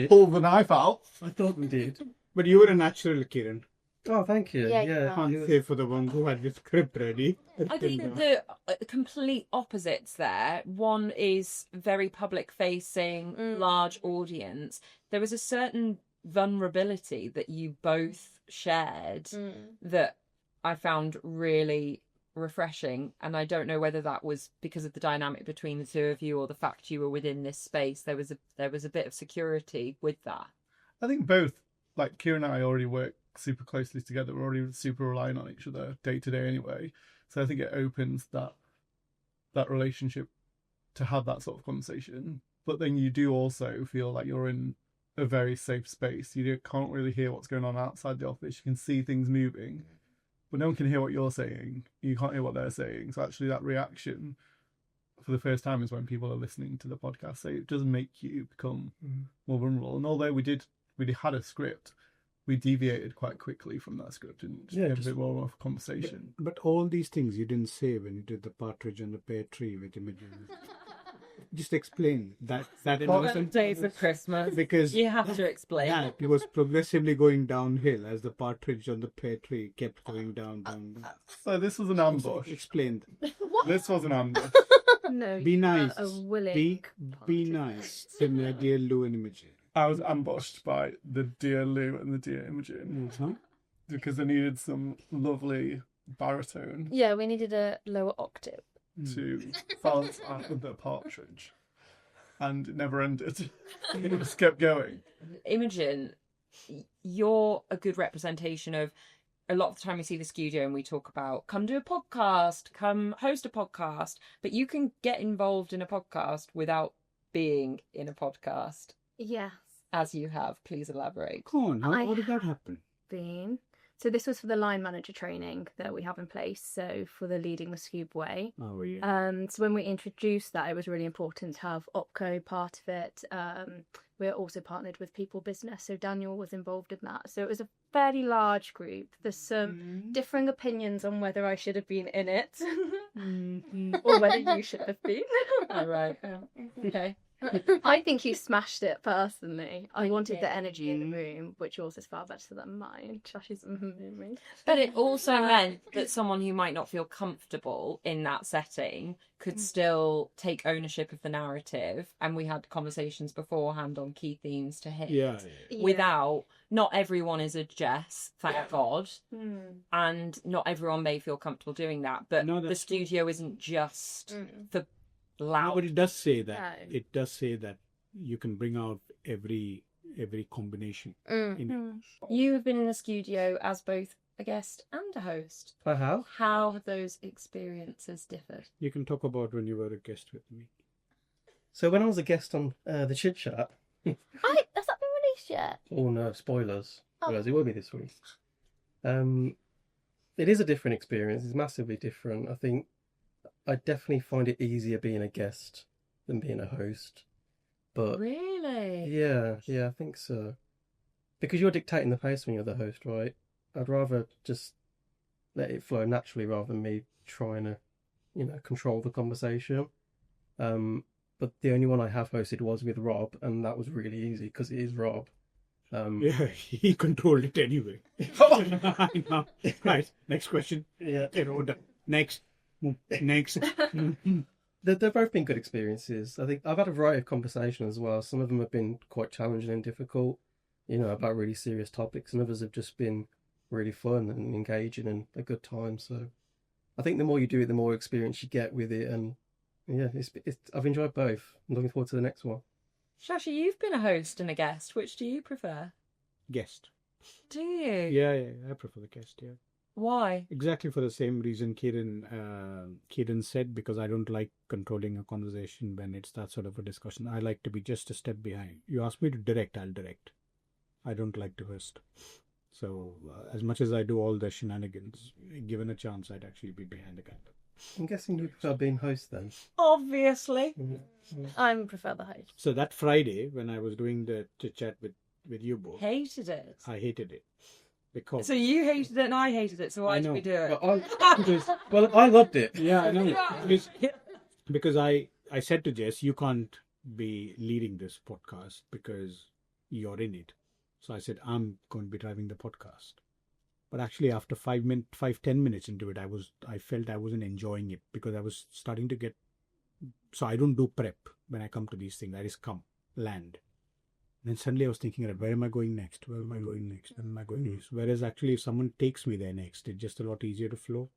Pull the knife out. I thought we did. But you were a natural, Kieran. Oh, thank you. Yeah, Yeah. Can't say for the one who had the script ready. I think the complete opposites there. One is very public facing, large audience. There was a certain vulnerability that you both shared that I found really refreshing, and I don't know whether that was because of the dynamic between the two of you or the fact you were within this space. There was a bit of security with that. I think both, like Kieran and I already work super closely together. We're already super reliant on each other day to day anyway. So I think it opens that relationship to have that sort of conversation. But then you do also feel like you're in a very safe space. You can't really hear what's going on outside the office. You can see things moving, but no one can hear what you're saying. You can't hear what they're saying. So actually that reaction for the first time is when people are listening to the podcast. So it does make you become more vulnerable. And although we had a script, we deviated quite quickly from that script and had a bit more of a conversation. But all these things you didn't say when you did the partridge on the pear tree with images. Just explain that innocent days of Christmas. Because you have to explain. Yeah, it was progressively going downhill as the partridge on the pear tree kept going down. So this was an ambush. Explained. This was an ambush. No, Be nice. A willing Be nice. Similar dear Lou and Imogen. I was ambushed by the dear Lou and the dear Imogen because they needed some lovely baritone. Yeah, we needed a lower octave to balance out with the partridge, and it never ended. It just kept going. Imogen, you're a good representation of a lot of the time we see the Skewdio and we talk about come do a podcast, come host a podcast, but you can get involved in a podcast without being in a podcast. Yes. As you have. Please elaborate. Come on, how did that happen? So this was for the line manager training that we have in place, so for the Leading the Skewb Way. Oh, yeah. So when we introduced that, it was really important to have OPCO part of it. We're also partnered with People Business, so Daniel was involved in that. So it was a fairly large group. There's some differing opinions on whether I should have been in it or whether you should have been. All right. Okay. I think you smashed it personally. I wanted the energy in the room, which yours is far better than mine. Shashi's me. But it also meant that someone who might not feel comfortable in that setting could still take ownership of the narrative. And we had conversations beforehand on key themes to hit. Without, not everyone is a Jess, thank God. And not everyone may feel comfortable doing that. But the studio isn't just for loud. No, but it does say that. No. It does say that you can bring out every combination. You have been in the Skewdio as both a guest and a host. I have. How have those experiences differed? You can talk about when you were a guest with me. So when I was a guest on the Chit Chat... Has that been released yet? Oh no, spoilers. Oh. Whereas it will be this week. It is a different experience. It's massively different. I think I definitely find it easier being a guest than being a host. But really? Yeah, I think so. Because you're dictating the pace when you're the host, right? I'd rather just let it flow naturally rather than me trying to, control the conversation. But the only one I have hosted was with Rob, and that was really easy because it is Rob. Yeah, he controlled it anyway. I know. Right, next question. Yeah. Next. They've both been good experiences. I think I've had a variety of conversations as well. Some of them have been quite challenging and difficult, about really serious topics, and others have just been really fun and engaging and a good time. So I think the more you do it, the more experience you get with it, and I've enjoyed both. I'm looking forward to the next one. Shashi, you've been a host and a guest. Which do you prefer? Guest. Do you? Yeah, I prefer the guest, yeah. Why? Exactly for the same reason Kieran said, because I don't like controlling a conversation when it's that sort of a discussion. I like to be just a step behind. You ask me to direct, I'll direct. I don't like to host. So as much as I do all the shenanigans, given a chance, I'd actually be behind the counter. I'm guessing you prefer being host then. Obviously. I prefer the host. So that Friday, when I was doing the chit-chat with you both, Hated it. I hated it. Because So you hated it and I hated it, so why did we do it? Well, I loved it. Yeah, I know. Because I said to Jess, you can't be leading this podcast because you're in it. So I said, I'm going to be driving the podcast. But actually, after 10 minutes into it, I felt I wasn't enjoying it because I was starting to get. So I don't do prep when I come to these things. I just come, land. And then suddenly I was thinking, where am I going next? Where am I going next? Where am I going next? Whereas actually, if someone takes me there next, it's just a lot easier to flow.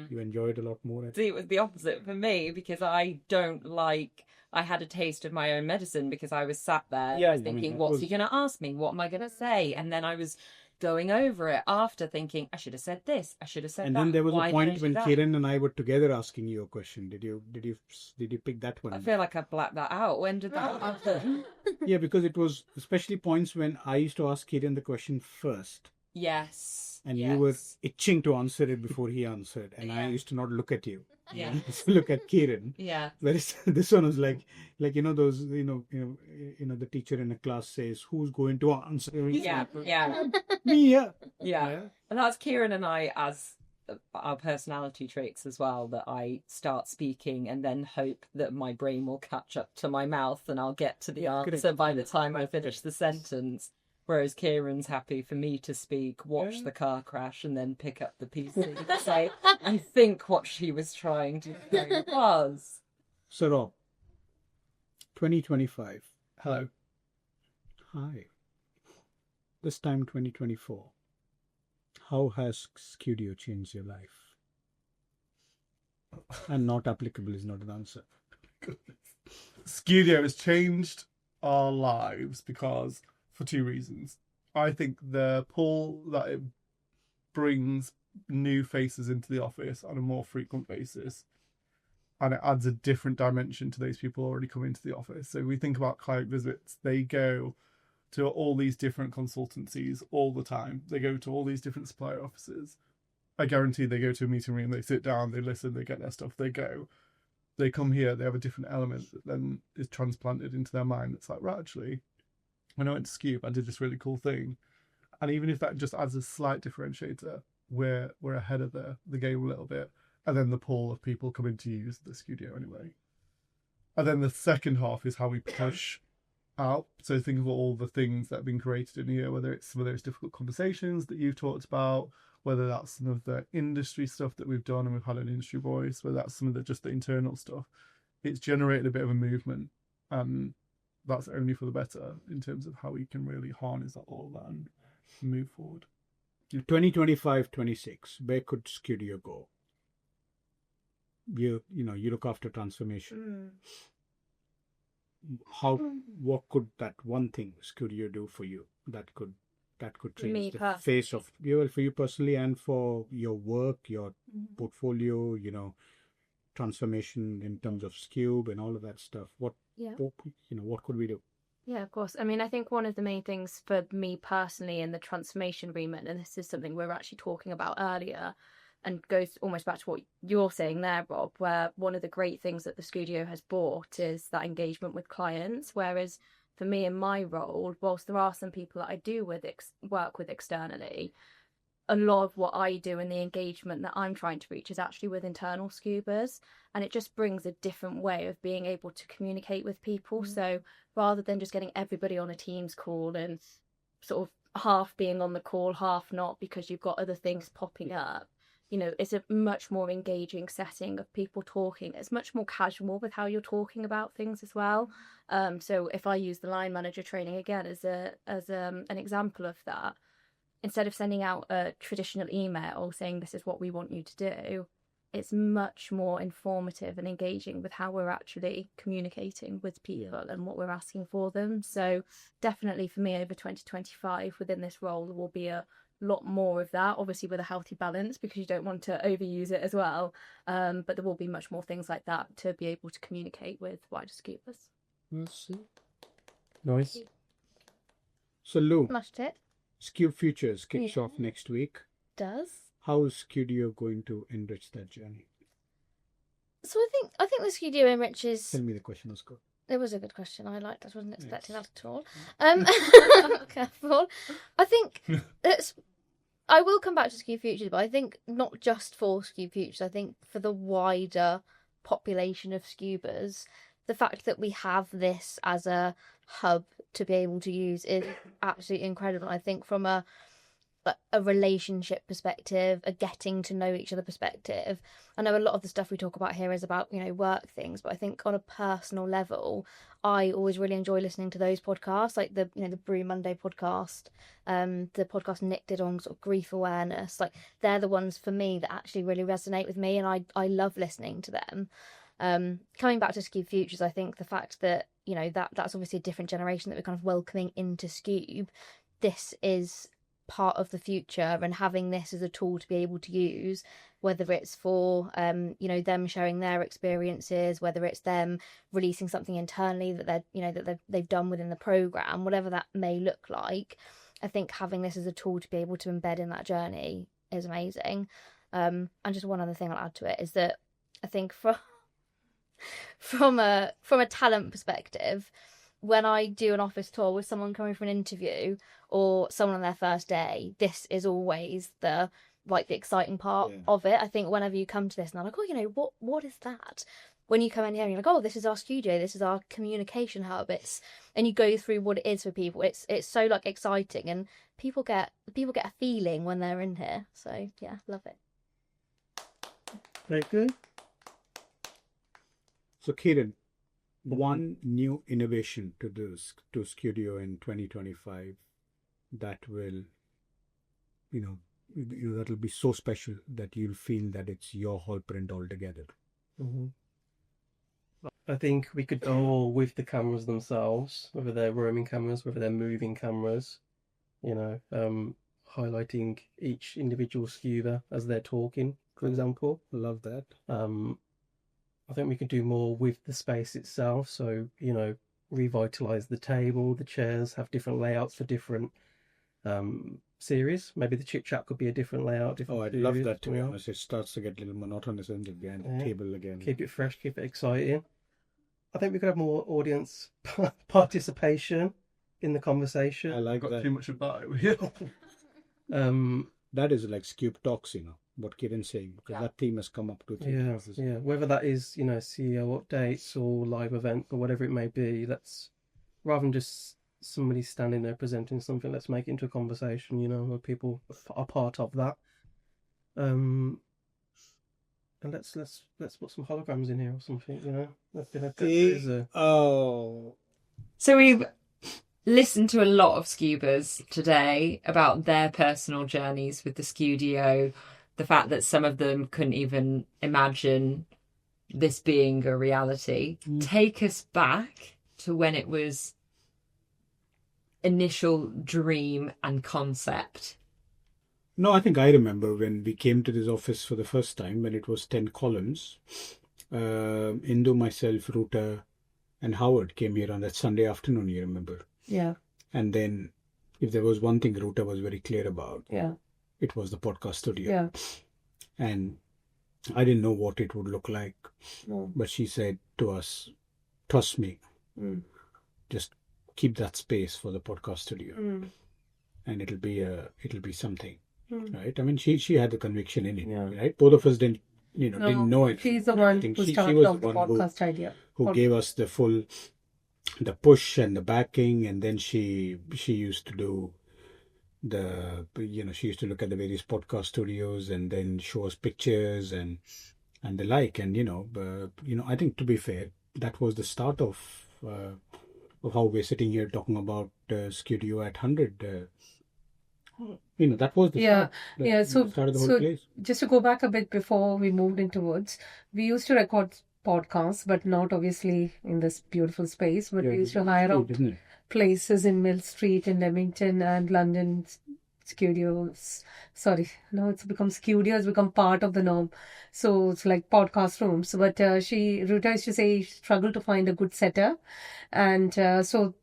You enjoy it a lot more. See, it was the opposite for me because I don't like. I had a taste of my own medicine because I was sat there thinking, what's he going to ask me? What am I going to say? And then I was going over it after thinking, I should have said this. I should have said that. And then there was Why a point did I when do that? Kieran and I were together asking you a question. Did you pick that one? I feel like I blacked that out. When did that happen? Yeah, because it was especially points when I used to ask Kieran the question first. Yes. And you were itching to answer it before he answered. And I used to not look at you. Yeah. I used to look at Kieran. Yeah. Whereas this one was like those the teacher in a class says, who's going to answer? Yeah. Yeah. Me, yeah. Yeah. And that's Kieran and I as our personality traits as well, that I start speaking and then hope that my brain will catch up to my mouth and I'll get to the answer by the time I finish the sentence. Whereas Kieran's happy for me to speak, watch the car crash, and then pick up the PC and say, I think what she was trying to say was. So, Rob, 2025. Hello. Hi. This time, 2024. How has Skewdio changed your life? And not applicable is not an answer. Skewdio has changed our lives because for two reasons. I think the pull that it brings new faces into the office on a more frequent basis, and it adds a different dimension to those people already coming into the office. So we think about client visits, they go to all these different consultancies all the time. They go to all these different supplier offices. I guarantee they go to a meeting room, they sit down, they listen, they get their stuff, they go. They come here, they have a different element that then is transplanted into their mind. It's like, right, actually, when I went to Skewb, I did this really cool thing. And even if that just adds a slight differentiator, we're ahead of the game a little bit. And then the pool of people coming to use the Skewdio anyway. And then the second half is how we push out. So think of all the things that have been created in here, whether it's some of those difficult conversations that you've talked about, whether that's some of the industry stuff that we've done and we've had an industry voice, whether that's some of the internal stuff. It's generated a bit of a movement. That's only for the better in terms of how we can really harness all that and move forward. 2025-26, where could Skewdio go? You look after transformation. What could that one thing Skewdio do for you that could change the face of for you personally and for your work, your portfolio, transformation in terms of Skewb and all of that stuff? What could we do? Yeah, of course. I mean, I think one of the main things for me personally in the transformation remit, and this is something we were actually talking about earlier, and goes almost back to what you're saying there, Rob, where one of the great things that the Skewdio has brought is that engagement with clients. Whereas for me in my role, whilst there are some people that I do work with externally, a lot of what I do and the engagement that I'm trying to reach is actually with internal Skewbers, and it just brings a different way of being able to communicate with people. So rather than just getting everybody on a Teams call and sort of half being on the call, half not because you've got other things popping up, it's a much more engaging setting of people talking. It's much more casual with how you're talking about things as well. So if I use the line manager training again as an example of that, instead of sending out a traditional email saying this is what we want you to do, it's much more informative and engaging with how we're actually communicating with people and what we're asking for them. So definitely for me over 2025 within this role, there will be a lot more of that, obviously with a healthy balance because you don't want to overuse it as well. But there will be much more things like that to be able to communicate with wider Skewbers. Nice. So Lou, Smashed it. Skewb Futures kicks off next week. Does. How is Skewdio going to enrich that journey? So I think the Skewdio enriches. Tell me the question was good. It was a good question. I wasn't expecting that at all. Careful. I think I will come back to Skewb Futures, but I think not just for Skewb Futures. I think for the wider population of Skewbers, the fact that we have this as a hub to be able to use is absolutely incredible. I think from a relationship perspective, a getting to know each other perspective. I know a lot of the stuff we talk about here is about, work things, but I think on a personal level, I always really enjoy listening to those podcasts, like the Brew Monday podcast, the podcast Nick did on sort of grief awareness. Like, they're the ones for me that actually really resonate with me, and I love listening to them. Coming back to Skewb Futures, I think the fact that, that's obviously a different generation that we're kind of welcoming into Skewb. This is part of the future, and having this as a tool to be able to use, whether it's for them sharing their experiences, whether it's them releasing something internally that they've done within the program, whatever that may look like. I think having this as a tool to be able to embed in that journey is amazing. And just one other thing I'll add to it is that I think from a talent perspective, when I do an office tour with someone coming for an interview or someone on their first day, this is always the exciting part of it. I think whenever you come to this and they're like, what is that? When you come in here and you're like, oh, this is our studio, this is our communication hub, and you go through what it is for people. It's so exciting, and people get a feeling when they're in here. So yeah, love it. Very good. So Kieran, one new innovation to Skewdio in 2025 that will, that'll be so special that you'll feel that it's your whole print altogether. Mm-hmm. I think we could go with the cameras themselves, whether they're roaming cameras, whether they're moving cameras, highlighting each individual Skewber as they're talking, for example. Love that. I think we could do more with the space itself. So, revitalise the table, the chairs, have different layouts for different series. Maybe the chit chat could be a different layout. I'd love that, to be honest. It starts to get a little monotonous again. The table again. Keep it fresh, keep it exciting. I think we could have more audience participation in the conversation. I like Got that. too much about it. That is like Skewb Talks, what Kieran's saying, because that theme has come up to whether that is CEO updates or live event or whatever it may be, let's, rather than just somebody standing there presenting something, let's make it into a conversation, where people are part of that. And let's put some holograms in here or something, So we've listened to a lot of Skewbers today about their personal journeys with the Skewdio, the fact that some of them couldn't even imagine this being a reality. Take us back to when it was initial dream and concept. No, I think I remember when we came to this office for the first time, when it was 10 columns. Indu, myself, Ruta and Howard came here on that Sunday afternoon, you remember? Yeah. And then if there was one thing Ruta was very clear about, it was the podcast studio. Yeah. And I didn't know what it would look like. No. But she said to us, trust me, just keep that space for the podcast studio. And it'll be something. Right? I mean, she had the conviction in it, right? Both of us didn't know it. She's the one who started off the podcast idea. Who gave us the push and the backing, and then she used to do she used to look at the various podcast studios and then show us pictures and the like. And I think, to be fair, that was the start of how we're sitting here talking about Skewdio at 100. That was the start of the whole place. Just to go back a bit before we moved into Woods, we used to record podcasts, but not obviously in this beautiful space, but we used to hire out places in Mill Street in Leamington and London. Skewdios, now it's become Skewdio, has become part of the norm. So it's like podcast rooms. But Ruta used to say she struggled to find a good setter. And so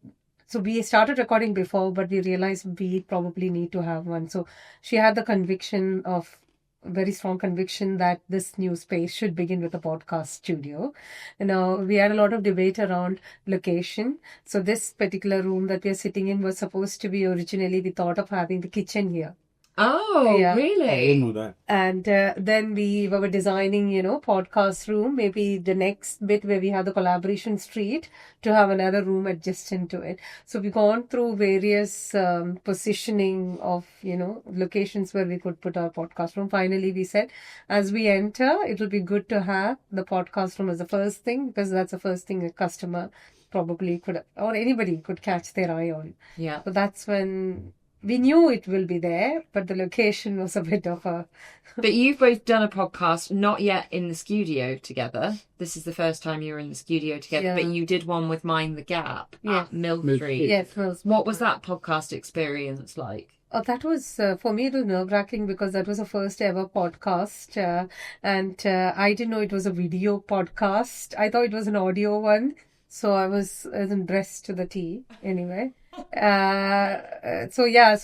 we started recording before, but we realized we probably need to have one. So she had the conviction of very strong conviction that this new space should begin with a podcast studio. We had a lot of debate around location. So this particular room that we are sitting in was supposed to be originally, we thought of having the kitchen here. Oh, really? I didn't know that. And then we were designing, podcast room, maybe the next bit where we have the collaboration street to have another room adjacent to it. So we've gone through various positioning of, locations where we could put our podcast room. Finally, we said, as we enter, it will be good to have the podcast room as the first thing, because that's the first thing a customer probably could, or anybody could catch their eye on. Yeah. So that's when we knew it will be there, but the location was a bit of a... But you've both done a podcast, not yet in the studio together. This is the first time you're in the studio together, Yeah. but you did one with Mind the Gap at Mill Street. Yes. What was that podcast experience like? Oh, that was, for me, it was nerve-wracking because that was the first ever podcast. And I didn't know it was a video podcast. I thought it was an audio one. So I was dressed to the T anyway. So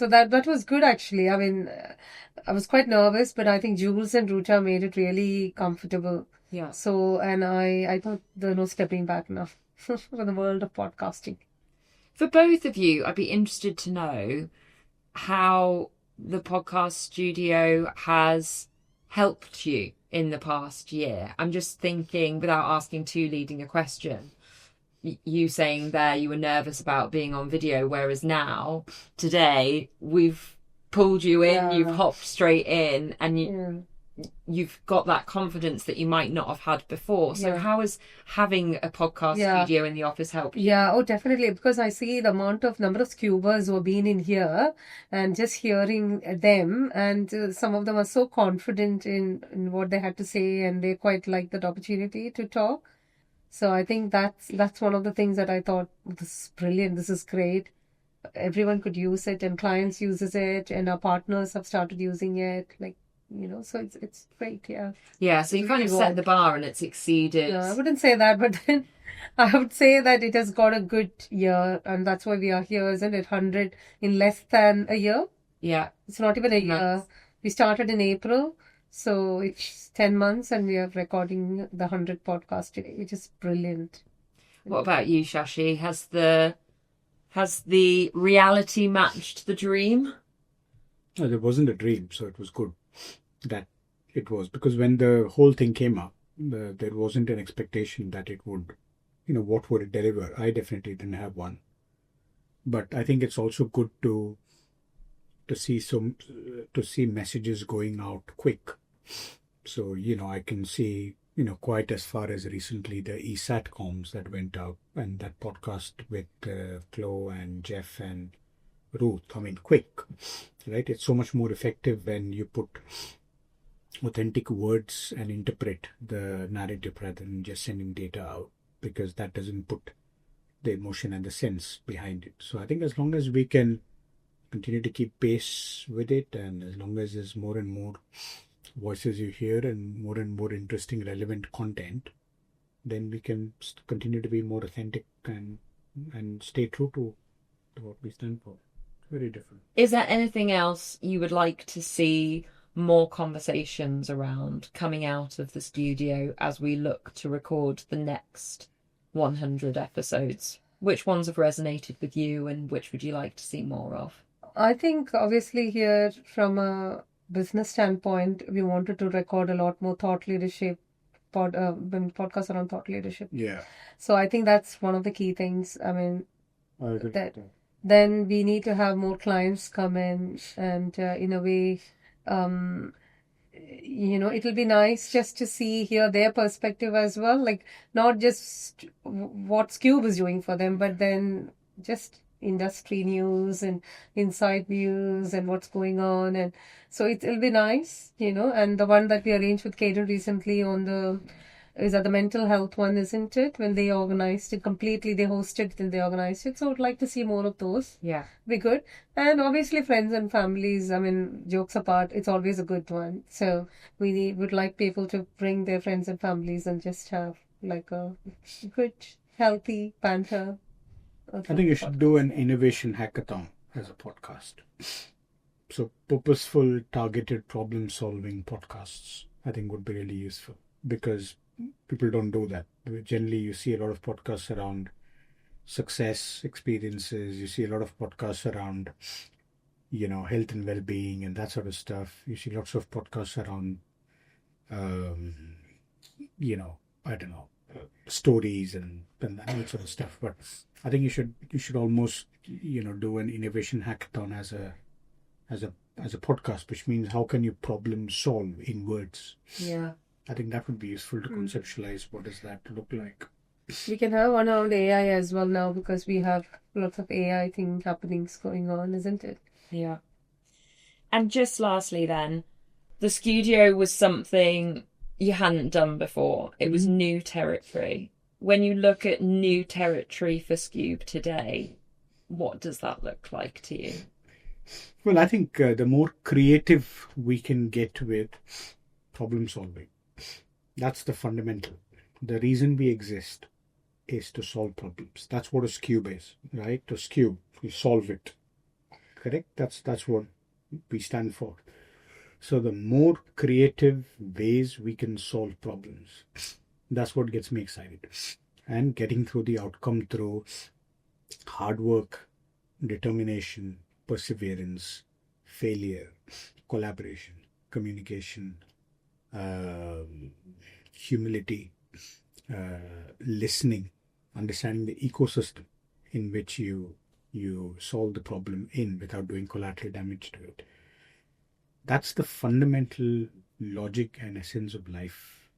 that was good actually. I mean, I was quite nervous, but I think Jules and Ruta made it really comfortable. Yeah. So, and I thought there's no stepping back now for the world of podcasting. For both of you, I'd be interested to know how the podcast studio has helped you in the past year. I'm just thinking, without asking too leading a question, you saying there you were nervous about being on video, whereas now, today, we've pulled you in, you've hopped straight in, and you've got that confidence that you might not have had before. So how has having a podcast studio in the office helped you? Yeah, oh, definitely. Because I see the number of Skewbers who have been in here and just hearing them, and some of them are so confident in what they had to say, and they quite like that opportunity to talk. So I think that's one of the things that I thought, this is brilliant, this is great. Everyone could use it, and clients uses it, and our partners have started using it. So it's great, yeah. Yeah, so you kind of set the bar and it's exceeded. No, I wouldn't say that, but then I would say that it has got a good year, and that's why we are here, isn't it? 100 in less than a year. Yeah. It's not even a year. We started in April. So it's 10 months and we are recording the 100th podcast today, which is brilliant. What about you, Shashi? Has the reality matched the dream? No, there wasn't a dream, so it was good that it was. Because when the whole thing came up, there wasn't an expectation that it would, what would it deliver? I definitely didn't have one. But I think it's also good to see messages going out quick. So, I can see, quite as far as recently the eSatcoms that went out, and that podcast with Flo and Jeff and Ruth. I mean, quick, right? It's so much more effective when you put authentic words and interpret the narrative rather than just sending data out, because that doesn't put the emotion and the sense behind it. So I think as long as we can continue to keep pace with it, and as long as there's more and more voices you hear and more interesting, relevant content, then we can continue to be more authentic and stay true to what we stand for. It's very different. Is there anything else you would like to see more conversations around coming out of the studio as we look to record the next 100 episodes? Which ones have resonated with you, and which would you like to see more of? I think obviously here from a business standpoint, we wanted to record a lot more thought leadership podcasts around thought leadership. Yeah. So I think that's one of the key things. I mean, then we need to have more clients come in, and in a way, it'll be nice just to hear their perspective as well. Like, not just what Skewb is doing for them, but then just industry news and inside news and what's going on. And so it'll be nice, and the one that we arranged with Kaden recently is that the mental health one, isn't it? When they organized it completely, they hosted it and they organized it. So I'd like to see more of those. Yeah. Be good. And obviously friends and families, I mean, jokes apart, it's always a good one. So we would like people to bring their friends and families and just have like a good, healthy banter. I think you should do an innovation hackathon as a podcast. So purposeful, targeted problem-solving podcasts, I think, would be really useful, because people don't do that. Generally, you see a lot of podcasts around success experiences. You see a lot of podcasts around, health and well-being and that sort of stuff. You see lots of podcasts around, I don't know, stories and that sort of stuff. But I think you should almost, do an innovation hackathon as a podcast, which means how can you problem solve in words? Yeah. I think that would be useful to conceptualize what does that look like. We can have one on AI as well now, because we have lots of AI happenings going on, isn't it? Yeah. And just lastly then, the Skewdio was something you hadn't done before. It was new territory. When you look at new territory for Skewb today, what does that look like to you? Well, I think the more creative we can get with problem solving, that's the fundamental. The reason we exist is to solve problems. That's what a Skewb is, right? To Skewb, you solve it. Correct? That's what we stand for. So the more creative ways we can solve problems, that's what gets me excited. And getting through the outcome through hard work, determination, perseverance, failure, collaboration, communication, humility, listening, understanding the ecosystem in which you solve the problem in without doing collateral damage to it. That's the fundamental logic and essence of life.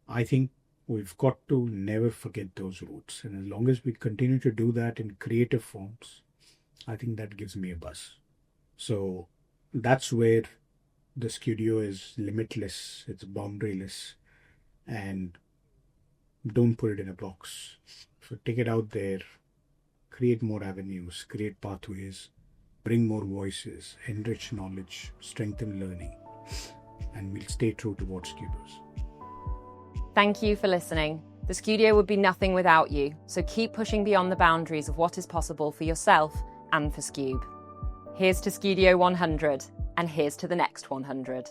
I think we've got to never forget those roots. And as long as we continue to do that in creative forms, I think that gives me a buzz. So that's where the Skewdio is limitless, it's boundaryless, and don't put it in a box. So take it out there, create more avenues, create pathways, bring more voices, enrich knowledge, strengthen learning, and we'll stay true to what Skewbers. Thank you for listening. The Skewdio would be nothing without you, so keep pushing beyond the boundaries of what is possible for yourself and for Skewb. Here's to Skewdio 100, and here's to the next 100.